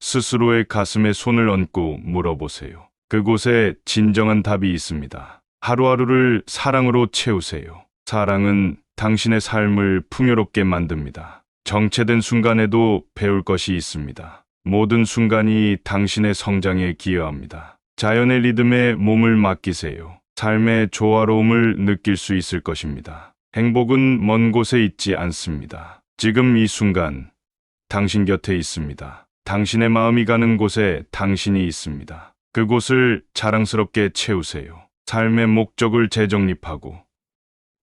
스스로의 가슴에 손을 얹고 물어보세요. 그곳에 진정한 답이 있습니다. 하루하루를 사랑으로 채우세요. 사랑은 당신의 삶을 풍요롭게 만듭니다. 정체된 순간에도 배울 것이 있습니다. 모든 순간이 당신의 성장에 기여합니다. 자연의 리듬에 몸을 맡기세요. 삶의 조화로움을 느낄 수 있을 것입니다. 행복은 먼 곳에 있지 않습니다. 지금 이 순간 당신 곁에 있습니다. 당신의 마음이 가는 곳에 당신이 있습니다. 그곳을 자랑스럽게 채우세요. 삶의 목적을 재정립하고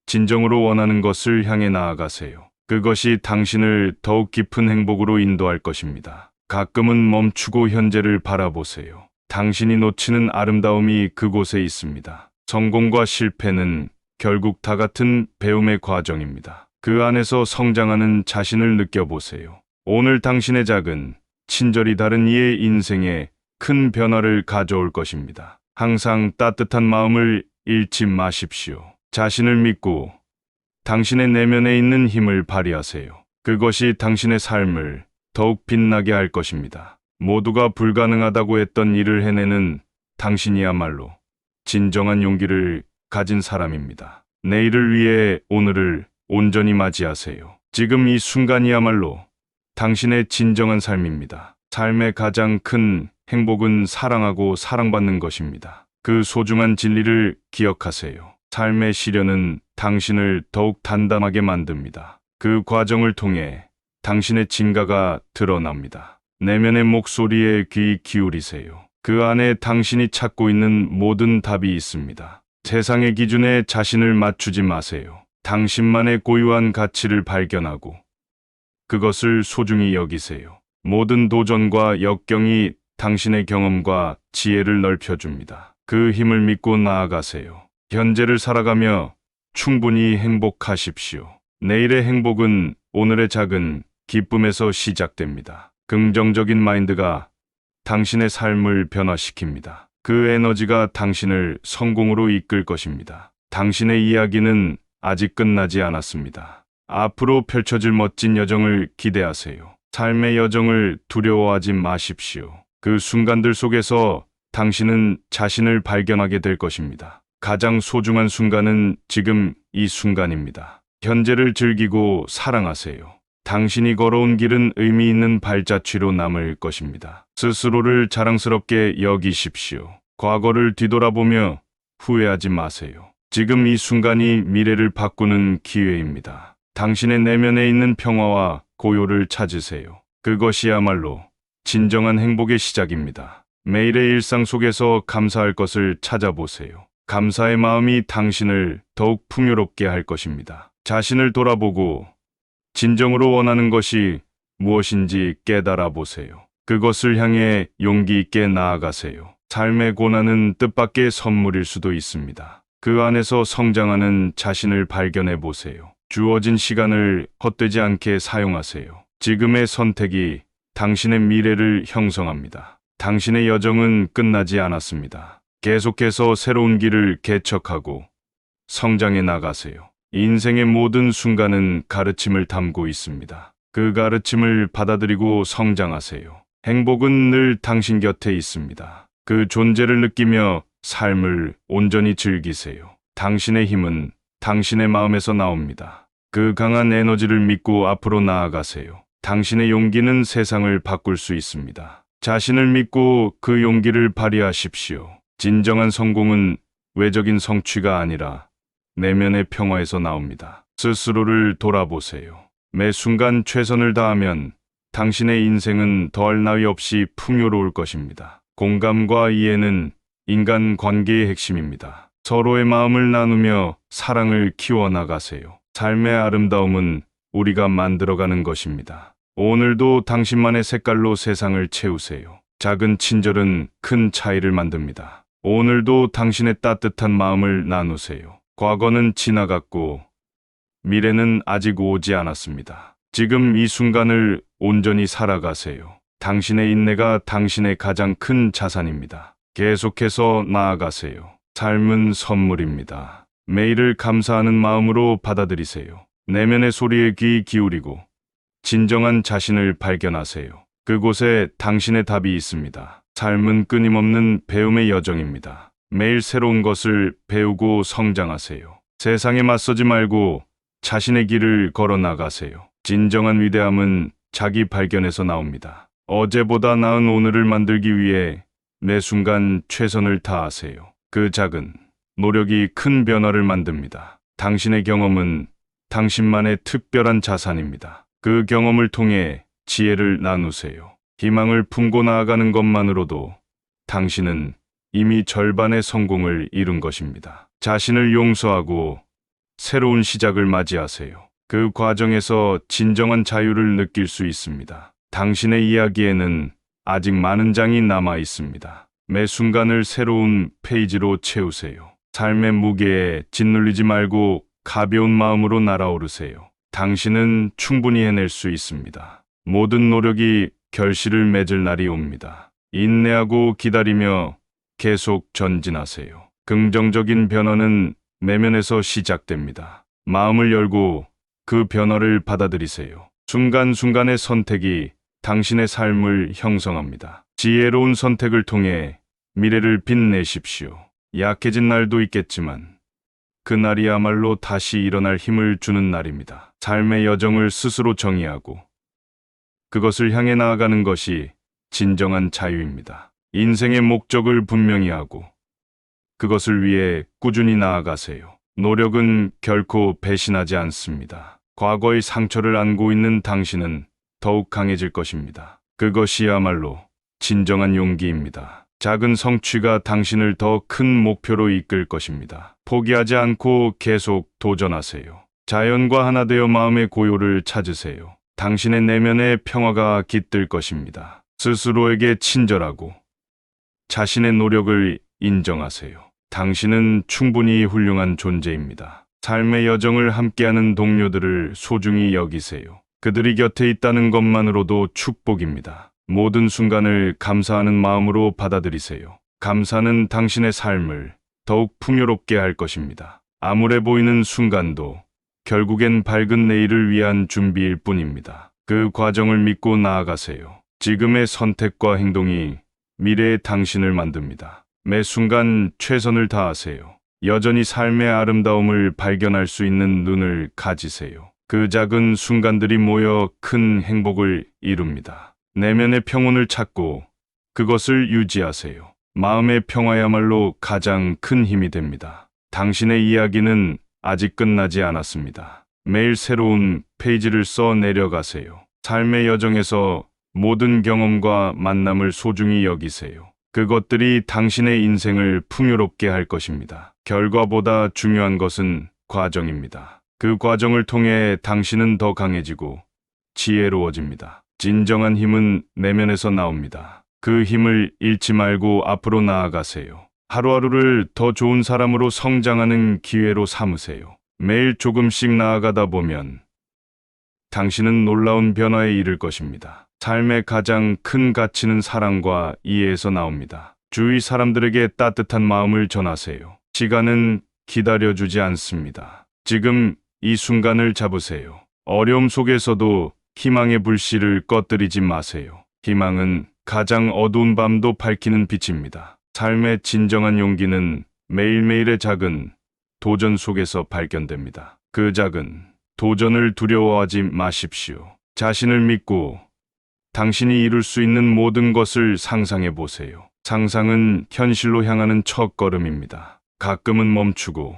진정으로 원하는 것을 향해 나아가세요. 그것이 당신을 더욱 깊은 행복으로 인도할 것입니다. 가끔은 멈추고 현재를 바라보세요. 당신이 놓치는 아름다움이 그곳에 있습니다. 성공과 실패는 결국 다 같은 배움의 과정입니다. 그 안에서 성장하는 자신을 느껴보세요. 오늘 당신의 작은, 친절히 다른 이의 인생에 큰 변화를 가져올 것입니다. 항상 따뜻한 마음을 잃지 마십시오. 자신을 믿고 당신의 내면에 있는 힘을 발휘하세요. 그것이 당신의 삶을 더욱 빛나게 할 것입니다. 모두가 불가능하다고 했던 일을 해내는 당신이야말로 진정한 용기를 가진 사람입니다. 내일을 위해 오늘을 온전히 맞이하세요. 지금 이 순간이야말로 당신의 진정한 삶입니다. 삶의 가장 큰 행복은 사랑하고 사랑받는 것입니다. 그 소중한 진리를 기억하세요. 삶의 시련은 당신을 더욱 단단하게 만듭니다. 그 과정을 통해 당신의 진가가 드러납니다. 내면의 목소리에 귀 기울이세요. 그 안에 당신이 찾고 있는 모든 답이 있습니다. 세상의 기준에 자신을 맞추지 마세요. 당신만의 고유한 가치를 발견하고 그것을 소중히 여기세요. 모든 도전과 역경이 당신의 경험과 지혜를 넓혀줍니다. 그 힘을 믿고 나아가세요. 현재를 살아가며 충분히 행복하십시오. 내일의 행복은 오늘의 작은 기쁨에서 시작됩니다. 긍정적인 마인드가 당신의 삶을 변화시킵니다. 그 에너지가 당신을 성공으로 이끌 것입니다. 당신의 이야기는 아직 끝나지 않았습니다. 앞으로 펼쳐질 멋진 여정을 기대하세요. 삶의 여정을 두려워하지 마십시오. 그 순간들 속에서 당신은 자신을 발견하게 될 것입니다. 가장 소중한 순간은 지금 이 순간입니다. 현재를 즐기고 사랑하세요. 당신이 걸어온 길은 의미 있는 발자취로 남을 것입니다. 스스로를 자랑스럽게 여기십시오. 과거를 뒤돌아보며 후회하지 마세요. 지금 이 순간이 미래를 바꾸는 기회입니다. 당신의 내면에 있는 평화와 고요를 찾으세요. 그것이야말로 진정한 행복의 시작입니다. 매일의 일상 속에서 감사할 것을 찾아보세요. 감사의 마음이 당신을 더욱 풍요롭게 할 것입니다. 자신을 돌아보고 진정으로 원하는 것이 무엇인지 깨달아 보세요. 그것을 향해 용기 있게 나아가세요. 삶의 고난은 뜻밖의 선물일 수도 있습니다. 그 안에서 성장하는 자신을 발견해 보세요. 주어진 시간을 헛되지 않게 사용하세요. 지금의 선택이 당신의 미래를 형성합니다. 당신의 여정은 끝나지 않았습니다. 계속해서 새로운 길을 개척하고 성장해 나가세요. 인생의 모든 순간은 가르침을 담고 있습니다. 그 가르침을 받아들이고 성장하세요. 행복은 늘 당신 곁에 있습니다. 그 존재를 느끼며 삶을 온전히 즐기세요. 당신의 힘은 당신의 마음에서 나옵니다. 그 강한 에너지를 믿고 앞으로 나아가세요. 당신의 용기는 세상을 바꿀 수 있습니다. 자신을 믿고 그 용기를 발휘하십시오. 진정한 성공은 외적인 성취가 아니라 내면의 평화에서 나옵니다. 스스로를 돌아보세요. 매 순간 최선을 다하면 당신의 인생은 더할 나위 없이 풍요로울 것입니다. 공감과 이해는 인간 관계의 핵심입니다. 서로의 마음을 나누며 사랑을 키워나가세요. 삶의 아름다움은 우리가 만들어가는 것입니다. 오늘도 당신만의 색깔로 세상을 채우세요. 작은 친절은 큰 차이를 만듭니다. 오늘도 당신의 따뜻한 마음을 나누세요. 과거는 지나갔고 미래는 아직 오지 않았습니다. 지금 이 순간을 온전히 살아가세요. 당신의 인내가 당신의 가장 큰 자산입니다. 계속해서 나아가세요. 삶은 선물입니다. 매일을 감사하는 마음으로 받아들이세요. 내면의 소리에 귀 기울이고 진정한 자신을 발견하세요. 그곳에 당신의 답이 있습니다. 삶은 끊임없는 배움의 여정입니다. 매일 새로운 것을 배우고 성장하세요. 세상에 맞서지 말고 자신의 길을 걸어 나가세요. 진정한 위대함은 자기 발견에서 나옵니다. 어제보다 나은 오늘을 만들기 위해 매 순간 최선을 다하세요. 그 작은 노력이 큰 변화를 만듭니다. 당신의 경험은 당신만의 특별한 자산입니다. 그 경험을 통해 지혜를 나누세요. 희망을 품고 나아가는 것만으로도 당신은 이미 절반의 성공을 이룬 것입니다. 자신을 용서하고 새로운 시작을 맞이하세요. 그 과정에서 진정한 자유를 느낄 수 있습니다. 당신의 이야기에는 아직 많은 장이 남아 있습니다. 매 순간을 새로운 페이지로 채우세요. 삶의 무게에 짓눌리지 말고 가벼운 마음으로 날아오르세요. 당신은 충분히 해낼 수 있습니다. 모든 노력이 결실을 맺을 날이 옵니다. 인내하고 기다리며 계속 전진하세요. 긍정적인 변화는 내면에서 시작됩니다. 마음을 열고 그 변화를 받아들이세요. 순간순간의 선택이 당신의 삶을 형성합니다. 지혜로운 선택을 통해 미래를 빛내십시오. 약해진 날도 있겠지만 그날이야말로 다시 일어날 힘을 주는 날입니다. 삶의 여정을 스스로 정의하고 그것을 향해 나아가는 것이 진정한 자유입니다. 인생의 목적을 분명히 하고 그것을 위해 꾸준히 나아가세요. 노력은 결코 배신하지 않습니다. 과거의 상처를 안고 있는 당신은 더욱 강해질 것입니다. 그것이야말로 진정한 용기입니다. 작은 성취가 당신을 더 큰 목표로 이끌 것입니다. 포기하지 않고 계속 도전하세요. 자연과 하나 되어 마음의 고요를 찾으세요. 당신의 내면의 평화가 깃들 것입니다. 스스로에게 친절하고 자신의 노력을 인정하세요. 당신은 충분히 훌륭한 존재입니다. 삶의 여정을 함께하는 동료들을 소중히 여기세요. 그들이 곁에 있다는 것만으로도 축복입니다. 모든 순간을 감사하는 마음으로 받아들이세요. 감사는 당신의 삶을 더욱 풍요롭게 할 것입니다. 암울해 보이는 순간도 결국엔 밝은 내일을 위한 준비일 뿐입니다. 그 과정을 믿고 나아가세요. 지금의 선택과 행동이 미래의 당신을 만듭니다. 매 순간 최선을 다하세요. 여전히 삶의 아름다움을 발견할 수 있는 눈을 가지세요. 그 작은 순간들이 모여 큰 행복을 이룹니다. 내면의 평온을 찾고 그것을 유지하세요. 마음의 평화야말로 가장 큰 힘이 됩니다. 당신의 이야기는 아직 끝나지 않았습니다. 매일 새로운 페이지를 써 내려가세요. 삶의 여정에서 모든 경험과 만남을 소중히 여기세요. 그것들이 당신의 인생을 풍요롭게 할 것입니다. 결과보다 중요한 것은 과정입니다. 그 과정을 통해 당신은 더 강해지고 지혜로워집니다. 진정한 힘은 내면에서 나옵니다. 그 힘을 잃지 말고 앞으로 나아가세요. 하루하루를 더 좋은 사람으로 성장하는 기회로 삼으세요. 매일 조금씩 나아가다 보면 당신은 놀라운 변화에 이를 것입니다. 삶의 가장 큰 가치는 사랑과 이해에서 나옵니다. 주위 사람들에게 따뜻한 마음을 전하세요. 시간은 기다려주지 않습니다. 지금 이 순간을 잡으세요. 어려움 속에서도 희망의 불씨를 꺼뜨리지 마세요. 희망은 가장 어두운 밤도 밝히는 빛입니다. 삶의 진정한 용기는 매일매일의 작은 도전 속에서 발견됩니다. 그 작은 도전을 두려워하지 마십시오. 자신을 믿고 당신이 이룰 수 있는 모든 것을 상상해 보세요. 상상은 현실로 향하는 첫걸음입니다. 가끔은 멈추고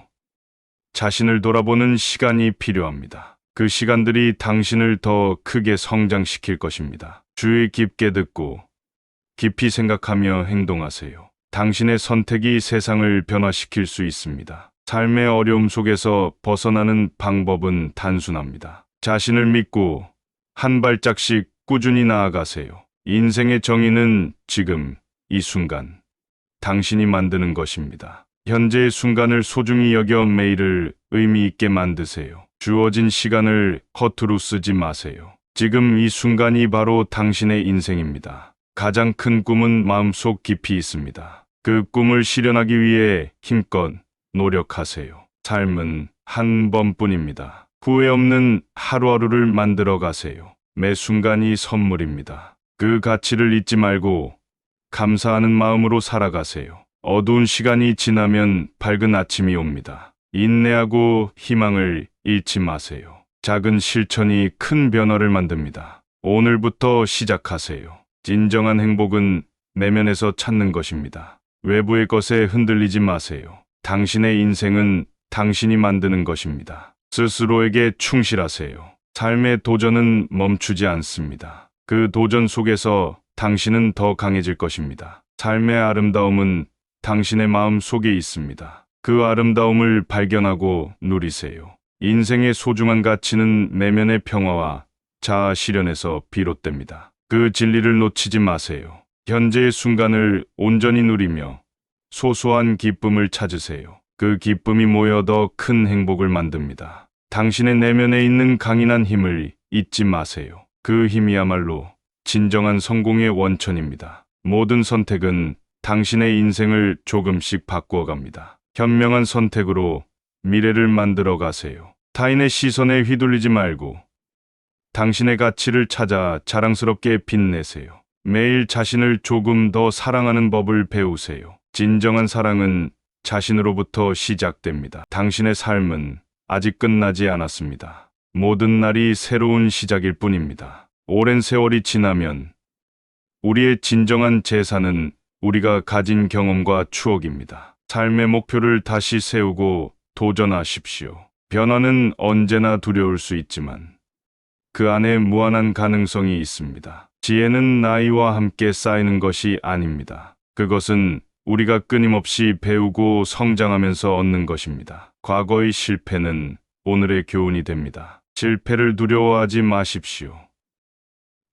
자신을 돌아보는 시간이 필요합니다. 그 시간들이 당신을 더 크게 성장시킬 것입니다. 주의 깊게 듣고 깊이 생각하며 행동하세요. 당신의 선택이 세상을 변화시킬 수 있습니다. 삶의 어려움 속에서 벗어나는 방법은 단순합니다. 자신을 믿고 한 발짝씩 꾸준히 나아가세요. 인생의 정의는 지금, 이 순간, 당신이 만드는 것입니다. 현재의 순간을 소중히 여겨 매일을 의미 있게 만드세요. 주어진 시간을 허투루 쓰지 마세요. 지금 이 순간이 바로 당신의 인생입니다. 가장 큰 꿈은 마음속 깊이 있습니다. 그 꿈을 실현하기 위해 힘껏 노력하세요. 삶은 한 번뿐입니다. 후회 없는 하루하루를 만들어 가세요. 매 순간이 선물입니다. 그 가치를 잊지 말고 감사하는 마음으로 살아가세요. 어두운 시간이 지나면 밝은 아침이 옵니다. 인내하고 희망을 잃지 마세요. 작은 실천이 큰 변화를 만듭니다. 오늘부터 시작하세요. 진정한 행복은 내면에서 찾는 것입니다. 외부의 것에 흔들리지 마세요. 당신의 인생은 당신이 만드는 것입니다. 스스로에게 충실하세요. 삶의 도전은 멈추지 않습니다. 그 도전 속에서 당신은 더 강해질 것입니다. 삶의 아름다움은 당신의 마음 속에 있습니다. 그 아름다움을 발견하고 누리세요. 인생의 소중한 가치는 내면의 평화와 자아 실현에서 비롯됩니다. 그 진리를 놓치지 마세요. 현재의 순간을 온전히 누리며 소소한 기쁨을 찾으세요. 그 기쁨이 모여 더 큰 행복을 만듭니다. 당신의 내면에 있는 강인한 힘을 잊지 마세요. 그 힘이야말로 진정한 성공의 원천입니다. 모든 선택은 당신의 인생을 조금씩 바꾸어 갑니다. 현명한 선택으로 미래를 만들어 가세요. 타인의 시선에 휘둘리지 말고 당신의 가치를 찾아 자랑스럽게 빛내세요. 매일 자신을 조금 더 사랑하는 법을 배우세요. 진정한 사랑은 자신으로부터 시작됩니다. 당신의 삶은 아직 끝나지 않았습니다. 모든 날이 새로운 시작일 뿐입니다. 오랜 세월이 지나면 우리의 진정한 재산은 우리가 가진 경험과 추억입니다. 삶의 목표를 다시 세우고 도전하십시오. 변화는 언제나 두려울 수 있지만 그 안에 무한한 가능성이 있습니다. 지혜는 나이와 함께 쌓이는 것이 아닙니다. 그것은 우리가 끊임없이 배우고 성장하면서 얻는 것입니다. 과거의 실패는 오늘의 교훈이 됩니다. 실패를 두려워하지 마십시오.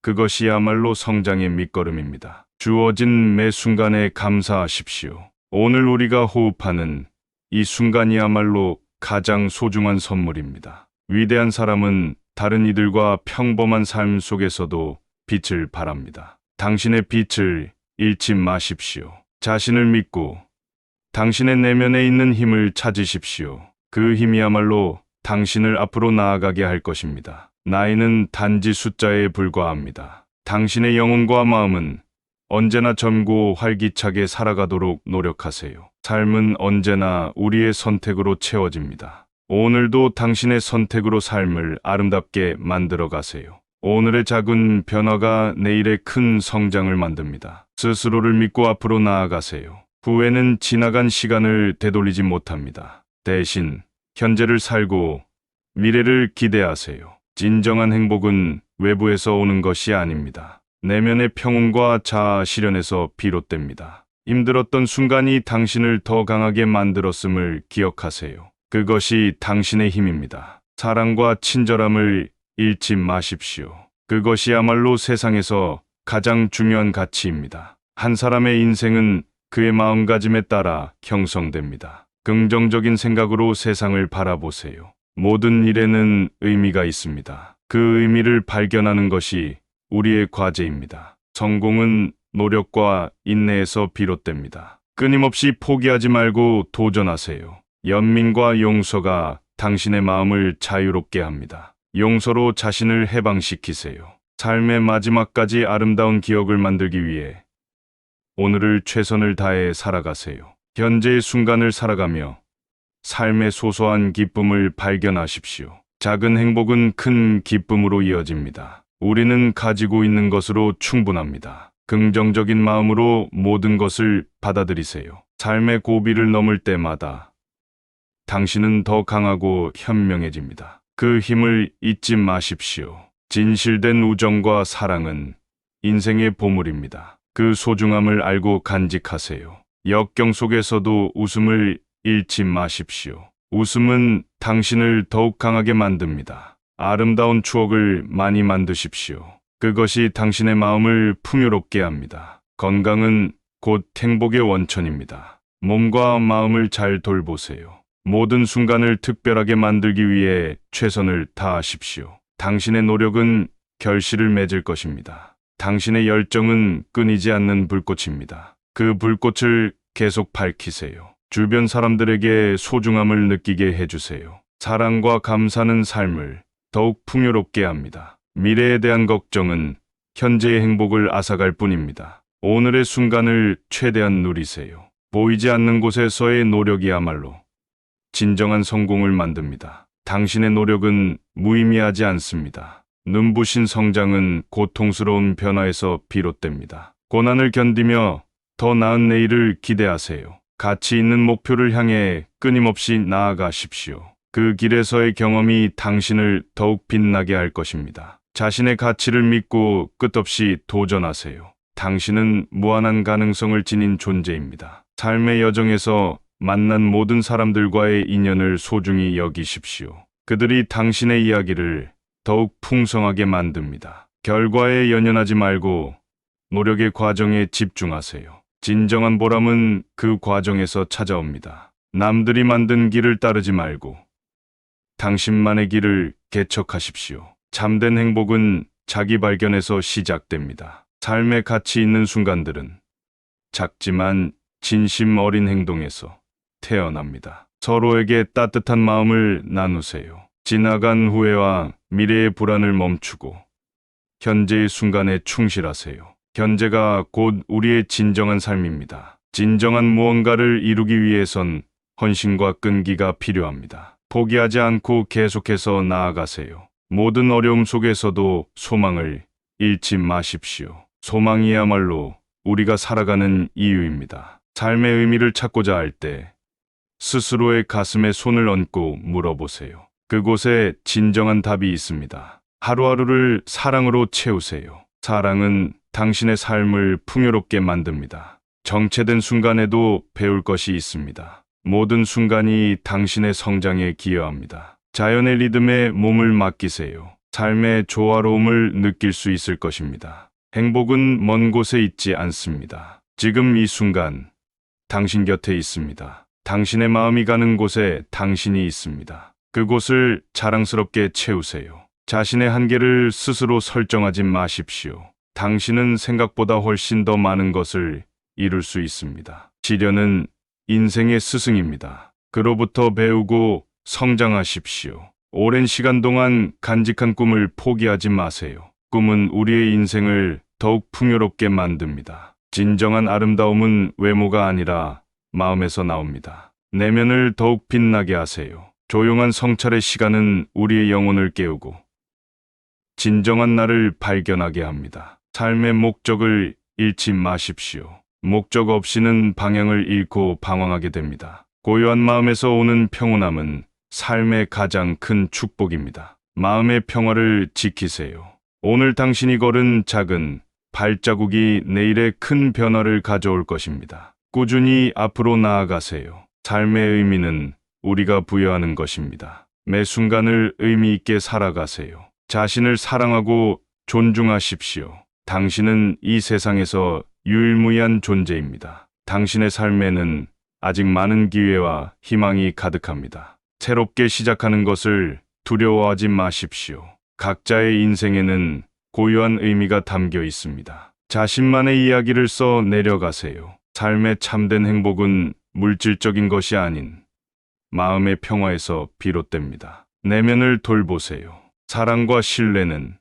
그것이야말로 성장의 밑거름입니다. 주어진 매 순간에 감사하십시오. 오늘 우리가 호흡하는 이 순간이야말로 가장 소중한 선물입니다. 위대한 사람은 다른 이들과 평범한 삶 속에서도 빛을 발합니다. 당신의 빛을 잃지 마십시오. 자신을 믿고 당신의 내면에 있는 힘을 찾으십시오. 그 힘이야말로 당신을 앞으로 나아가게 할 것입니다. 나이는 단지 숫자에 불과합니다. 당신의 영혼과 마음은 언제나 젊고 활기차게 살아가도록 노력하세요. 삶은 언제나 우리의 선택으로 채워집니다. 오늘도 당신의 선택으로 삶을 아름답게 만들어 가세요. 오늘의 작은 변화가 내일의 큰 성장을 만듭니다. 스스로를 믿고 앞으로 나아가세요. 후회는 지나간 시간을 되돌리지 못합니다. 대신 현재를 살고 미래를 기대하세요. 진정한 행복은 외부에서 오는 것이 아닙니다. 내면의 평온과 자아 실현에서 비롯됩니다. 힘들었던 순간이 당신을 더 강하게 만들었음을 기억하세요. 그것이 당신의 힘입니다. 사랑과 친절함을 잃지 마십시오. 그것이야말로 세상에서 가장 중요한 가치입니다. 한 사람의 인생은 그의 마음가짐에 따라 형성됩니다. 긍정적인 생각으로 세상을 바라보세요. 모든 일에는 의미가 있습니다. 그 의미를 발견하는 것이 우리의 과제입니다. 성공은 노력과 인내에서 비롯됩니다. 끊임없이 포기하지 말고 도전하세요. 연민과 용서가 당신의 마음을 자유롭게 합니다. 용서로 자신을 해방시키세요. 삶의 마지막까지 아름다운 기억을 만들기 위해 오늘을 최선을 다해 살아가세요. 현재의 순간을 살아가며 삶의 소소한 기쁨을 발견하십시오. 작은 행복은 큰 기쁨으로 이어집니다. 우리는 가지고 있는 것으로 충분합니다. 긍정적인 마음으로 모든 것을 받아들이세요. 삶의 고비를 넘을 때마다 당신은 더 강하고 현명해집니다. 그 힘을 잊지 마십시오. 진실된 우정과 사랑은 인생의 보물입니다. 그 소중함을 알고 간직하세요. 역경 속에서도 웃음을 잃지 마십시오. 웃음은 당신을 더욱 강하게 만듭니다. 아름다운 추억을 많이 만드십시오. 그것이 당신의 마음을 풍요롭게 합니다. 건강은 곧 행복의 원천입니다. 몸과 마음을 잘 돌보세요. 모든 순간을 특별하게 만들기 위해 최선을 다하십시오. 당신의 노력은 결실을 맺을 것입니다. 당신의 열정은 끊이지 않는 불꽃입니다. 그 불꽃을 계속 밝히세요. 주변 사람들에게 소중함을 느끼게 해주세요. 사랑과 감사는 삶을 더욱 풍요롭게 합니다. 미래에 대한 걱정은 현재의 행복을 앗아갈 뿐입니다. 오늘의 순간을 최대한 누리세요. 보이지 않는 곳에서의 노력이야말로 진정한 성공을 만듭니다. 당신의 노력은 무의미하지 않습니다. 눈부신 성장은 고통스러운 변화에서 비롯됩니다. 고난을 견디며 더 나은 내일을 기대하세요. 가치 있는 목표를 향해 끊임없이 나아가십시오. 그 길에서의 경험이 당신을 더욱 빛나게 할 것입니다. 자신의 가치를 믿고 끝없이 도전하세요. 당신은 무한한 가능성을 지닌 존재입니다. 삶의 여정에서 만난 모든 사람들과의 인연을 소중히 여기십시오. 그들이 당신의 이야기를 더욱 풍성하게 만듭니다. 결과에 연연하지 말고 노력의 과정에 집중하세요. 진정한 보람은 그 과정에서 찾아옵니다. 남들이 만든 길을 따르지 말고 당신만의 길을 개척하십시오. 참된 행복은 자기 발견에서 시작됩니다. 삶의 가치 있는 순간들은 작지만 진심 어린 행동에서 태어납니다. 서로에게 따뜻한 마음을 나누세요. 지나간 후회와 미래의 불안을 멈추고 현재의 순간에 충실하세요. 현재가 곧 우리의 진정한 삶입니다. 진정한 무언가를 이루기 위해선 헌신과 끈기가 필요합니다. 포기하지 않고 계속해서 나아가세요. 모든 어려움 속에서도 소망을 잃지 마십시오. 소망이야말로 우리가 살아가는 이유입니다. 삶의 의미를 찾고자 할 때 스스로의 가슴에 손을 얹고 물어보세요. 그곳에 진정한 답이 있습니다. 하루하루를 사랑으로 채우세요. 사랑은 당신의 삶을 풍요롭게 만듭니다. 정체된 순간에도 배울 것이 있습니다. 모든 순간이 당신의 성장에 기여합니다. 자연의 리듬에 몸을 맡기세요. 삶의 조화로움을 느낄 수 있을 것입니다. 행복은 먼 곳에 있지 않습니다. 지금 이 순간 당신 곁에 있습니다. 당신의 마음이 가는 곳에 당신이 있습니다. 그곳을 자랑스럽게 채우세요. 자신의 한계를 스스로 설정하지 마십시오. 당신은 생각보다 훨씬 더 많은 것을 이룰 수 있습니다. 시련은 인생의 스승입니다. 그로부터 배우고 성장하십시오. 오랜 시간 동안 간직한 꿈을 포기하지 마세요. 꿈은 우리의 인생을 더욱 풍요롭게 만듭니다. 진정한 아름다움은 외모가 아니라 마음에서 나옵니다. 내면을 더욱 빛나게 하세요. 조용한 성찰의 시간은 우리의 영혼을 깨우고 진정한 나를 발견하게 합니다. 삶의 목적을 잃지 마십시오. 목적 없이는 방향을 잃고 방황하게 됩니다. 고요한 마음에서 오는 평온함은 삶의 가장 큰 축복입니다. 마음의 평화를 지키세요. 오늘 당신이 걸은 작은 발자국이 내일의 큰 변화를 가져올 것입니다. 꾸준히 앞으로 나아가세요. 삶의 의미는 우리가 부여하는 것입니다. 매 순간을 의미 있게 살아가세요. 자신을 사랑하고 존중하십시오. 당신은 이 세상에서 유일무이한 존재입니다. 당신의 삶에는 아직 많은 기회와 희망이 가득합니다. 새롭게 시작하는 것을 두려워하지 마십시오. 각자의 인생에는 고유한 의미가 담겨 있습니다. 자신만의 이야기를 써 내려가세요. 삶의 참된 행복은 물질적인 것이 아닌 마음의 평화에서 비롯됩니다. 내면을 돌보세요. 사랑과 신뢰는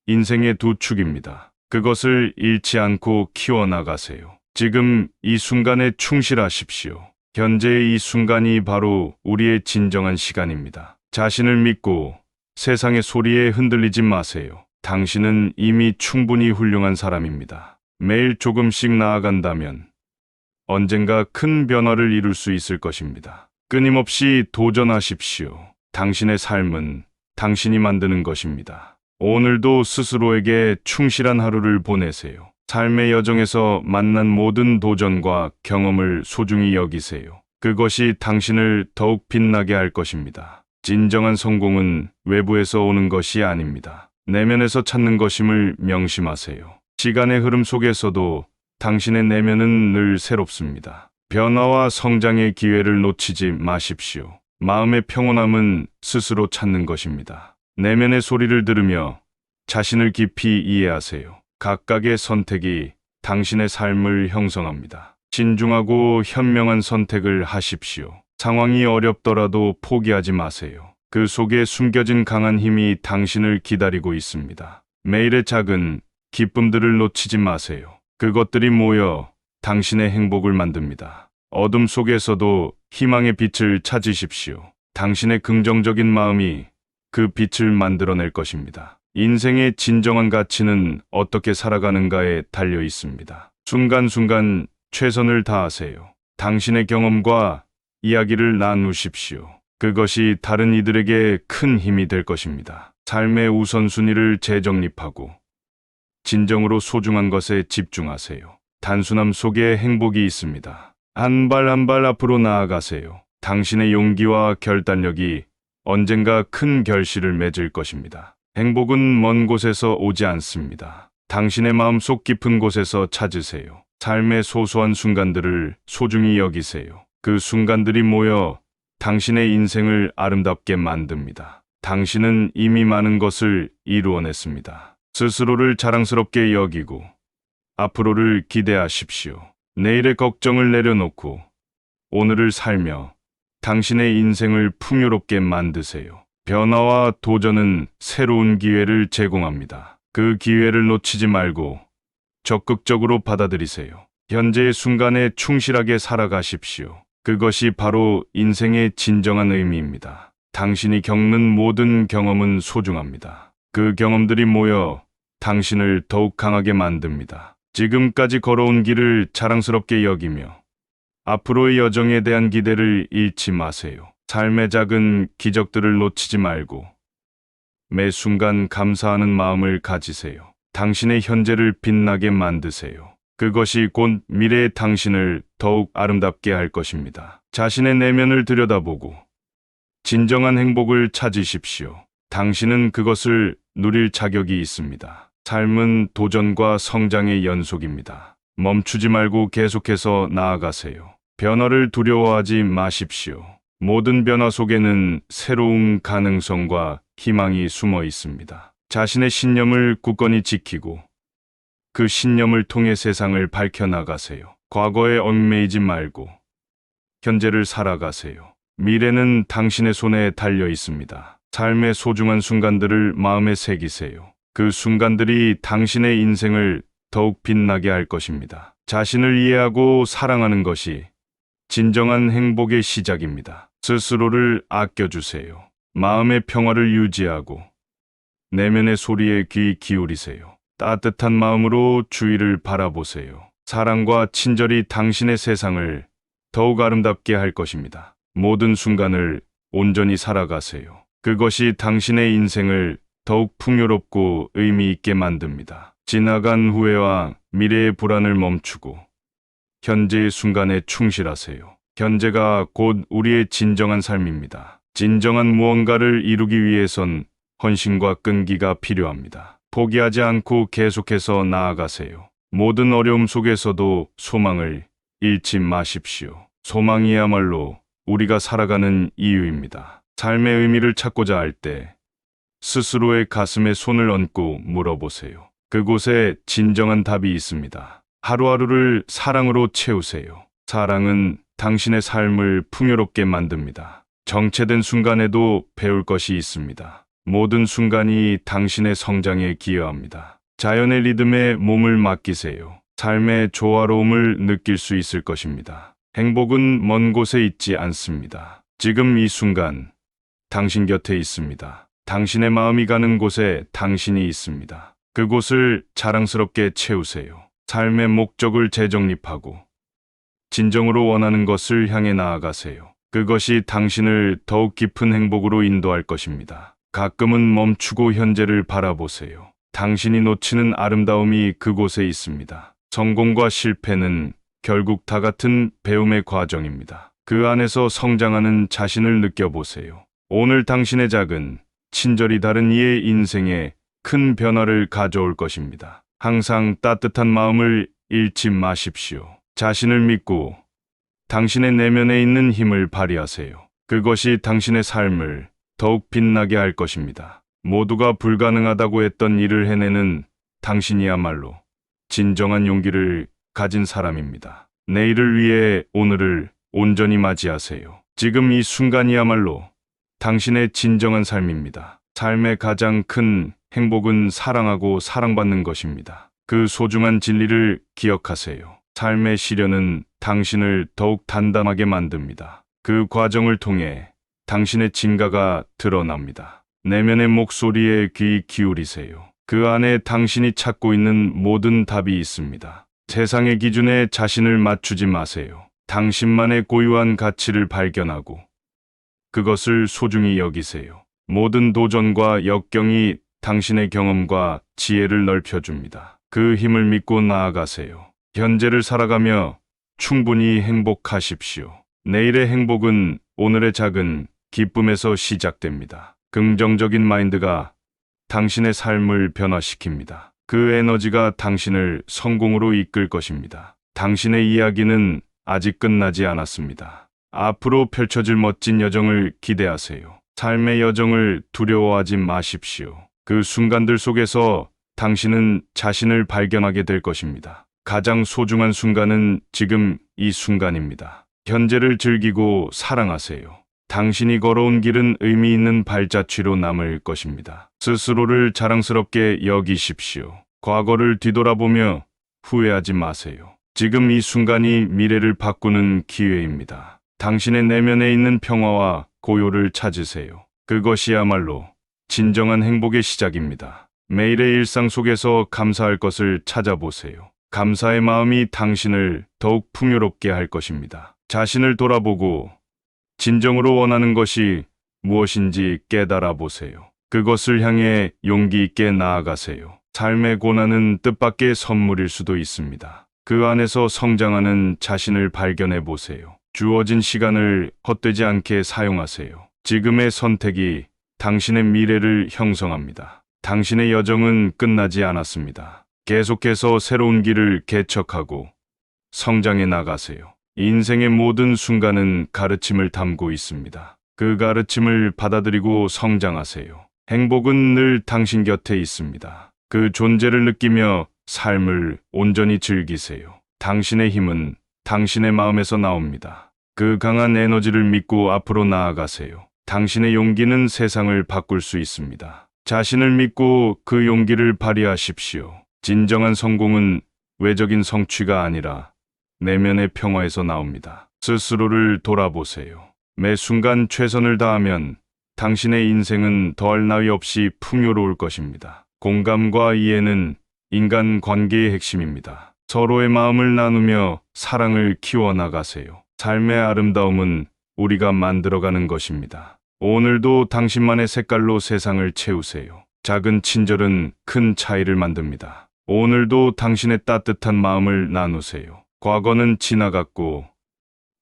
인생의 두 축입니다. 그것을 잃지 않고 키워나가세요. 지금 이 순간에 충실하십시오. 현재의 이 순간이 바로 우리의 진정한 시간입니다. 자신을 믿고 세상의 소리에 흔들리지 마세요. 당신은 이미 충분히 훌륭한 사람입니다. 매일 조금씩 나아간다면 언젠가 큰 변화를 이룰 수 있을 것입니다. 끊임없이 도전하십시오. 당신의 삶은 당신이 만드는 것입니다. 오늘도 스스로에게 충실한 하루를 보내세요. 삶의 여정에서 만난 모든 도전과 경험을 소중히 여기세요. 그것이 당신을 더욱 빛나게 할 것입니다. 진정한 성공은 외부에서 오는 것이 아닙니다. 내면에서 찾는 것임을 명심하세요. 시간의 흐름 속에서도 당신의 내면은 늘 새롭습니다. 변화와 성장의 기회를 놓치지 마십시오. 마음의 평온함은 스스로 찾는 것입니다. 내면의 소리를 들으며 자신을 깊이 이해하세요. 각각의 선택이 당신의 삶을 형성합니다. 신중하고 현명한 선택을 하십시오. 상황이 어렵더라도 포기하지 마세요. 그 속에 숨겨진 강한 힘이 당신을 기다리고 있습니다. 매일의 작은 기쁨들을 놓치지 마세요. 그것들이 모여 당신의 행복을 만듭니다. 어둠 속에서도 희망의 빛을 찾으십시오. 당신의 긍정적인 마음이 그 빛을 만들어낼 것입니다. 인생의 진정한 가치는 어떻게 살아가는가에 달려 있습니다. 순간순간 최선을 다하세요. 당신의 경험과 이야기를 나누십시오. 그것이 다른 이들에게 큰 힘이 될 것입니다. 삶의 우선순위를 재정립하고 진정으로 소중한 것에 집중하세요. 단순함 속에 행복이 있습니다. 한 발 한 발 앞으로 나아가세요. 당신의 용기와 결단력이 언젠가 큰 결실을 맺을 것입니다. 행복은 먼 곳에서 오지 않습니다. 당신의 마음속 깊은 곳에서 찾으세요. 삶의 소소한 순간들을 소중히 여기세요. 그 순간들이 모여 당신의 인생을 아름답게 만듭니다. 당신은 이미 많은 것을 이루어냈습니다. 스스로를 자랑스럽게 여기고 앞으로를 기대하십시오. 내일의 걱정을 내려놓고 오늘을 살며 당신의 인생을 풍요롭게 만드세요. 변화와 도전은 새로운 기회를 제공합니다. 그 기회를 놓치지 말고 적극적으로 받아들이세요. 현재의 순간에 충실하게 살아가십시오. 그것이 바로 인생의 진정한 의미입니다. 당신이 겪는 모든 경험은 소중합니다. 그 경험들이 모여 당신을 더욱 강하게 만듭니다. 지금까지 걸어온 길을 자랑스럽게 여기며 앞으로의 여정에 대한 기대를 잃지 마세요. 삶의 작은 기적들을 놓치지 말고 매 순간 감사하는 마음을 가지세요. 당신의 현재를 빛나게 만드세요. 그것이 곧 미래의 당신을 더욱 아름답게 할 것입니다. 자신의 내면을 들여다보고 진정한 행복을 찾으십시오. 당신은 그것을 누릴 자격이 있습니다. 삶은 도전과 성장의 연속입니다. 멈추지 말고 계속해서 나아가세요. 변화를 두려워하지 마십시오. 모든 변화 속에는 새로운 가능성과 희망이 숨어 있습니다. 자신의 신념을 굳건히 지키고 그 신념을 통해 세상을 밝혀나가세요. 과거에 얽매이지 말고 현재를 살아가세요. 미래는 당신의 손에 달려 있습니다. 삶의 소중한 순간들을 마음에 새기세요. 그 순간들이 당신의 인생을 더욱 빛나게 할 것입니다. 자신을 이해하고 사랑하는 것이 진정한 행복의 시작입니다. 스스로를 아껴주세요. 마음의 평화를 유지하고 내면의 소리에 귀 기울이세요. 따뜻한 마음으로 주위를 바라보세요. 사랑과 친절이 당신의 세상을 더욱 아름답게 할 것입니다. 모든 순간을 온전히 살아가세요. 그것이 당신의 인생을 더욱 풍요롭고 의미 있게 만듭니다. 지나간 후회와 미래의 불안을 멈추고 현재의 순간에 충실하세요. 현재가 곧 우리의 진정한 삶입니다. 진정한 무언가를 이루기 위해선 헌신과 끈기가 필요합니다. 포기하지 않고 계속해서 나아가세요. 모든 어려움 속에서도 소망을 잃지 마십시오. 소망이야말로 우리가 살아가는 이유입니다. 삶의 의미를 찾고자 할 때 스스로의 가슴에 손을 얹고 물어보세요. 그곳에 진정한 답이 있습니다. 하루하루를 사랑으로 채우세요. 사랑은 당신의 삶을 풍요롭게 만듭니다. 정체된 순간에도 배울 것이 있습니다. 모든 순간이 당신의 성장에 기여합니다. 자연의 리듬에 몸을 맡기세요. 삶의 조화로움을 느낄 수 있을 것입니다. 행복은 먼 곳에 있지 않습니다. 지금 이 순간 당신 곁에 있습니다. 당신의 마음이 가는 곳에 당신이 있습니다. 그곳을 자랑스럽게 채우세요. 삶의 목적을 재정립하고 진정으로 원하는 것을 향해 나아가세요. 그것이 당신을 더욱 깊은 행복으로 인도할 것입니다. 가끔은 멈추고 현재를 바라보세요. 당신이 놓치는 아름다움이 그곳에 있습니다. 성공과 실패는 결국 다 같은 배움의 과정입니다. 그 안에서 성장하는 자신을 느껴보세요. 오늘 당신의 작은 친절이 다른 이의 인생에 큰 변화를 가져올 것입니다. 항상 따뜻한 마음을 잃지 마십시오. 자신을 믿고 당신의 내면에 있는 힘을 발휘하세요. 그것이 당신의 삶을 더욱 빛나게 할 것입니다. 모두가 불가능하다고 했던 일을 해내는 당신이야말로 진정한 용기를 가진 사람입니다. 내일을 위해 오늘을 온전히 맞이하세요. 지금 이 순간이야말로 당신의 진정한 삶입니다. 삶의 가장 큰 행복은 사랑하고 사랑받는 것입니다. 그 소중한 진리를 기억하세요. 삶의 시련은 당신을 더욱 단단하게 만듭니다. 그 과정을 통해 당신의 진가가 드러납니다. 내면의 목소리에 귀 기울이세요. 그 안에 당신이 찾고 있는 모든 답이 있습니다. 세상의 기준에 자신을 맞추지 마세요. 당신만의 고유한 가치를 발견하고 그것을 소중히 여기세요. 모든 도전과 역경이 당신의 경험과 지혜를 넓혀줍니다. 그 힘을 믿고 나아가세요. 현재를 살아가며 충분히 행복하십시오. 내일의 행복은 오늘의 작은 기쁨에서 시작됩니다. 긍정적인 마인드가 당신의 삶을 변화시킵니다. 그 에너지가 당신을 성공으로 이끌 것입니다. 당신의 이야기는 아직 끝나지 않았습니다. 앞으로 펼쳐질 멋진 여정을 기대하세요. 삶의 여정을 두려워하지 마십시오. 그 순간들 속에서 당신은 자신을 발견하게 될 것입니다. 가장 소중한 순간은 지금 이 순간입니다. 현재를 즐기고 사랑하세요. 당신이 걸어온 길은 의미 있는 발자취로 남을 것입니다. 스스로를 자랑스럽게 여기십시오. 과거를 뒤돌아보며 후회하지 마세요. 지금 이 순간이 미래를 바꾸는 기회입니다. 당신의 내면에 있는 평화와 고요를 찾으세요. 그것이야말로 진정한 행복의 시작입니다. 매일의 일상 속에서 감사할 것을 찾아보세요. 감사의 마음이 당신을 더욱 풍요롭게 할 것입니다. 자신을 돌아보고 진정으로 원하는 것이 무엇인지 깨달아 보세요. 그것을 향해 용기 있게 나아가세요. 삶의 고난은 뜻밖의 선물일 수도 있습니다. 그 안에서 성장하는 자신을 발견해 보세요. 주어진 시간을 헛되지 않게 사용하세요. 지금의 선택이 당신의 미래를 형성합니다. 당신의 여정은 끝나지 않았습니다. 계속해서 새로운 길을 개척하고 성장해 나가세요. 인생의 모든 순간은 가르침을 담고 있습니다. 그 가르침을 받아들이고 성장하세요. 행복은 늘 당신 곁에 있습니다. 그 존재를 느끼며 삶을 온전히 즐기세요. 당신의 힘은 당신의 마음에서 나옵니다. 그 강한 에너지를 믿고 앞으로 나아가세요. 당신의 용기는 세상을 바꿀 수 있습니다. 자신을 믿고 그 용기를 발휘하십시오. 진정한 성공은 외적인 성취가 아니라 내면의 평화에서 나옵니다. 스스로를 돌아보세요. 매 순간 최선을 다하면 당신의 인생은 더할 나위 없이 풍요로울 것입니다. 공감과 이해는 인간 관계의 핵심입니다. 서로의 마음을 나누며 사랑을 키워나가세요. 삶의 아름다움은 우리가 만들어가는 것입니다. 오늘도 당신만의 색깔로 세상을 채우세요. 작은 친절은 큰 차이를 만듭니다. 오늘도 당신의 따뜻한 마음을 나누세요. 과거는 지나갔고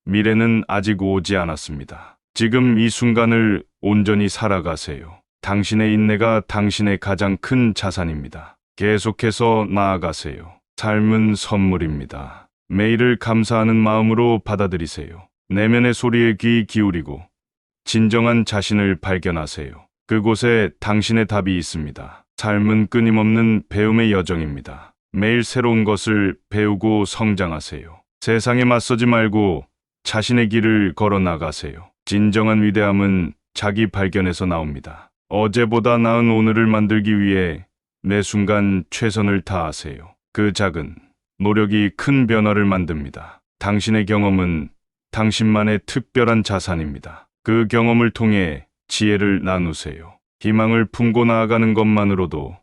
미래는 아직 오지 않았습니다. 지금 이 순간을 온전히 살아가세요. 당신의 인내가 당신의 가장 큰 자산입니다. 계속해서 나아가세요. 삶은 선물입니다. 매일을 감사하는 마음으로 받아들이세요. 내면의 소리에 귀 기울이고 진정한 자신을 발견하세요. 그곳에 당신의 답이 있습니다. 삶은 끊임없는 배움의 여정입니다. 매일 새로운 것을 배우고 성장하세요. 세상에 맞서지 말고 자신의 길을 걸어 나가세요. 진정한 위대함은 자기 발견에서 나옵니다. 어제보다 나은 오늘을 만들기 위해 매 순간 최선을 다하세요. 그 작은 노력이 큰 변화를 만듭니다. 당신의 경험은 당신만의 특별한 자산입니다. 그 경험을 통해 지혜를 나누세요. 희망을 품고 나아가는 것만으로도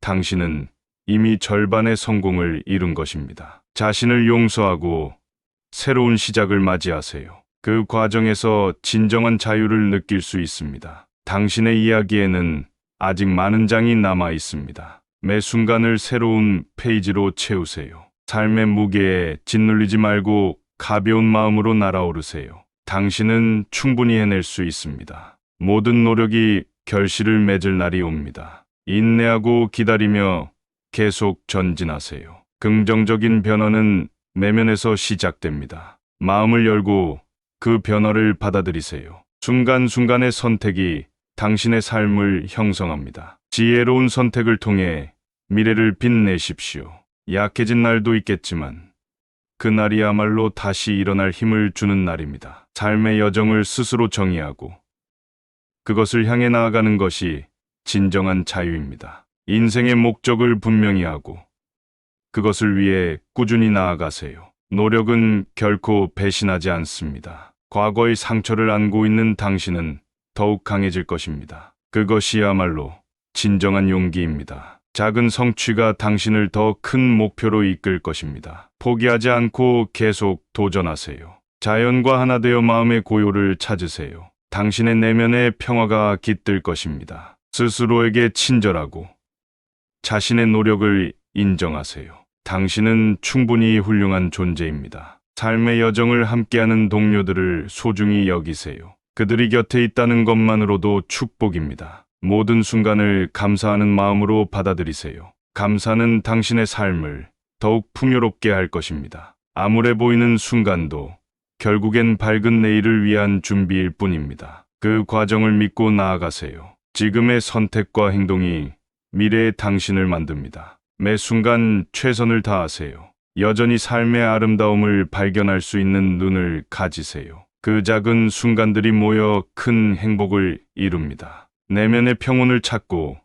당신은 이미 절반의 성공을 이룬 것입니다. 자신을 용서하고 새로운 시작을 맞이하세요. 그 과정에서 진정한 자유를 느낄 수 있습니다. 당신의 이야기에는 아직 많은 장이 남아 있습니다. 매 순간을 새로운 페이지로 채우세요. 삶의 무게에 짓눌리지 말고 가벼운 마음으로 날아오르세요. 당신은 충분히 해낼 수 있습니다. 모든 노력이 결실을 맺을 날이 옵니다. 인내하고 기다리며 계속 전진하세요. 긍정적인 변화는 내면에서 시작됩니다. 마음을 열고 그 변화를 받아들이세요. 순간순간의 선택이 당신의 삶을 형성합니다. 지혜로운 선택을 통해 미래를 빛내십시오. 약해진 날도 있겠지만 그날이야말로 다시 일어날 힘을 주는 날입니다. 삶의 여정을 스스로 정의하고 그것을 향해 나아가는 것이 진정한 자유입니다. 인생의 목적을 분명히 하고 그것을 위해 꾸준히 나아가세요. 노력은 결코 배신하지 않습니다. 과거의 상처를 안고 있는 당신은 더욱 강해질 것입니다. 그것이야말로 진정한 용기입니다. 작은 성취가 당신을 더 큰 목표로 이끌 것입니다. 포기하지 않고 계속 도전하세요. 자연과 하나 되어 마음의 고요를 찾으세요. 당신의 내면의 평화가 깃들 것입니다. 스스로에게 친절하고 자신의 노력을 인정하세요. 당신은 충분히 훌륭한 존재입니다. 삶의 여정을 함께하는 동료들을 소중히 여기세요. 그들이 곁에 있다는 것만으로도 축복입니다. 모든 순간을 감사하는 마음으로 받아들이세요. 감사는 당신의 삶을 더욱 풍요롭게 할 것입니다. 암울해 보이는 순간도 결국엔 밝은 내일을 위한 준비일 뿐입니다. 그 과정을 믿고 나아가세요. 지금의 선택과 행동이 미래의 당신을 만듭니다. 매 순간 최선을 다하세요. 여전히 삶의 아름다움을 발견할 수 있는 눈을 가지세요. 그 작은 순간들이 모여 큰 행복을 이룹니다. 내면의 평온을 찾고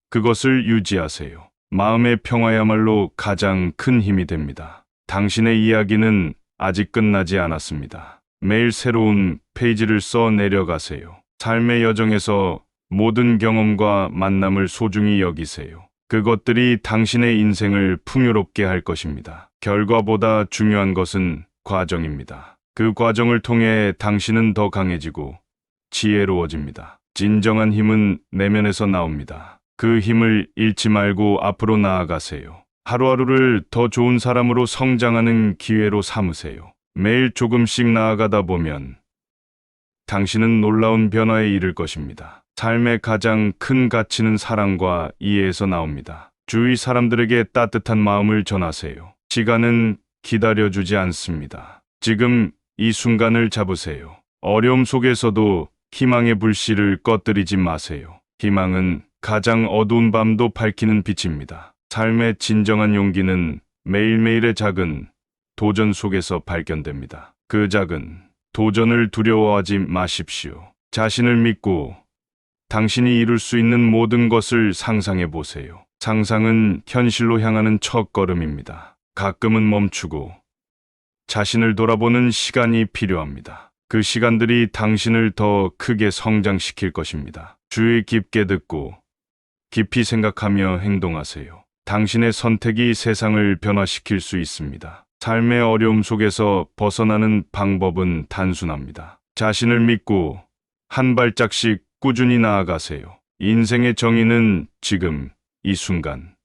그것을 유지하세요. 마음의 평화야말로 가장 큰 힘이 됩니다. 당신의 이야기는 아직 끝나지 않았습니다. 매일 새로운 페이지를 써 내려가세요. 삶의 여정에서 모든 경험과 만남을 소중히 여기세요. 그것들이 당신의 인생을 풍요롭게 할 것입니다. 결과보다 중요한 것은 과정입니다. 그 과정을 통해 당신은 더 강해지고 지혜로워집니다. 진정한 힘은 내면에서 나옵니다. 그 힘을 잃지 말고 앞으로 나아가세요. 하루하루를 더 좋은 사람으로 성장하는 기회로 삼으세요. 매일 조금씩 나아가다 보면 당신은 놀라운 변화에 이를 것입니다. 삶의 가장 큰 가치는 사랑과 이해에서 나옵니다. 주위 사람들에게 따뜻한 마음을 전하세요. 시간은 기다려주지 않습니다. 지금 이 순간을 잡으세요. 어려움 속에서도 희망의 불씨를 꺼뜨리지 마세요. 희망은 가장 어두운 밤도 밝히는 빛입니다. 삶의 진정한 용기는 매일매일의 작은 도전 속에서 발견됩니다. 그 작은 도전을 두려워하지 마십시오. 자신을 믿고 당신이 이룰 수 있는 모든 것을 상상해 보세요. 상상은 현실로 향하는 첫걸음입니다. 가끔은 멈추고 자신을 돌아보는 시간이 필요합니다. 그 시간들이 당신을 더 크게 성장시킬 것입니다. 주의 깊게 듣고 깊이 생각하며 행동하세요. 당신의 선택이 세상을 변화시킬 수 있습니다. 삶의 어려움 속에서 벗어나는 방법은 단순합니다. 자신을 믿고 한 발짝씩 꾸준히 나아가세요. 인생의 정의는 지금, 이 순간,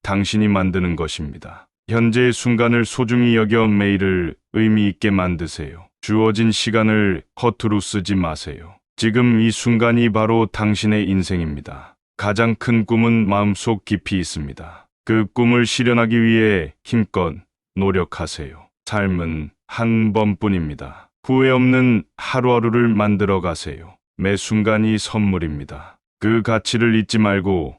당신이 만드는 것입니다. 현재의 순간을 소중히 여겨 매일을 의미 있게 만드세요. 주어진 시간을 허투루 쓰지 마세요. 지금 이 순간이 바로 당신의 인생입니다. 가장 큰 꿈은 마음속 깊이 있습니다. 그 꿈을 실현하기 위해 힘껏 노력하세요. 삶은 한 번뿐입니다. 후회 없는 하루하루를 만들어 가세요. 매 순간이 선물입니다. 그 가치를 잊지 말고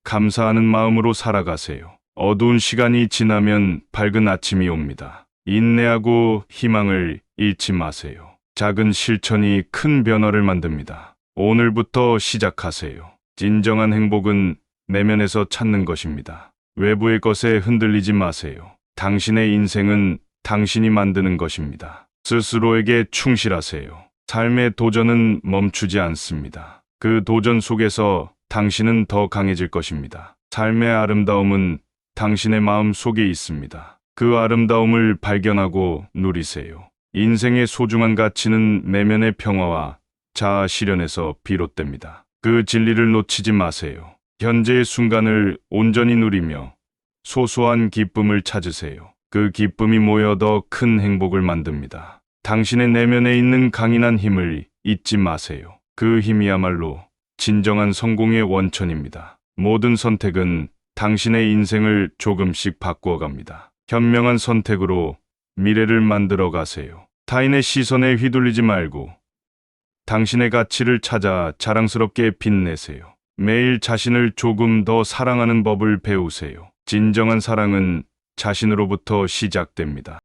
감사하는 마음으로 살아가세요. 어두운 시간이 지나면 밝은 아침이 옵니다. 인내하고 희망을 잃지 마세요. 작은 실천이 큰 변화를 만듭니다. 오늘부터 시작하세요. 진정한 행복은 내면에서 찾는 것입니다. 외부의 것에 흔들리지 마세요. 당신의 인생은 당신이 만드는 것입니다. 스스로에게 충실하세요. 삶의 도전은 멈추지 않습니다. 그 도전 속에서 당신은 더 강해질 것입니다. 삶의 아름다움은 당신의 마음 속에 있습니다. 그 아름다움을 발견하고 누리세요. 인생의 소중한 가치는 내면의 평화와 자아 실현에서 비롯됩니다. 그 진리를 놓치지 마세요. 현재의 순간을 온전히 누리며 소소한 기쁨을 찾으세요. 그 기쁨이 모여 더 큰 행복을 만듭니다. 당신의 내면에 있는 강인한 힘을 잊지 마세요. 그 힘이야말로 진정한 성공의 원천입니다. 모든 선택은 당신의 인생을 조금씩 바꾸어 갑니다. 현명한 선택으로 미래를 만들어 가세요. 타인의 시선에 휘둘리지 말고 당신의 가치를 찾아 자랑스럽게 빛내세요. 매일 자신을 조금 더 사랑하는 법을 배우세요. 진정한 사랑은 자신으로부터 시작됩니다.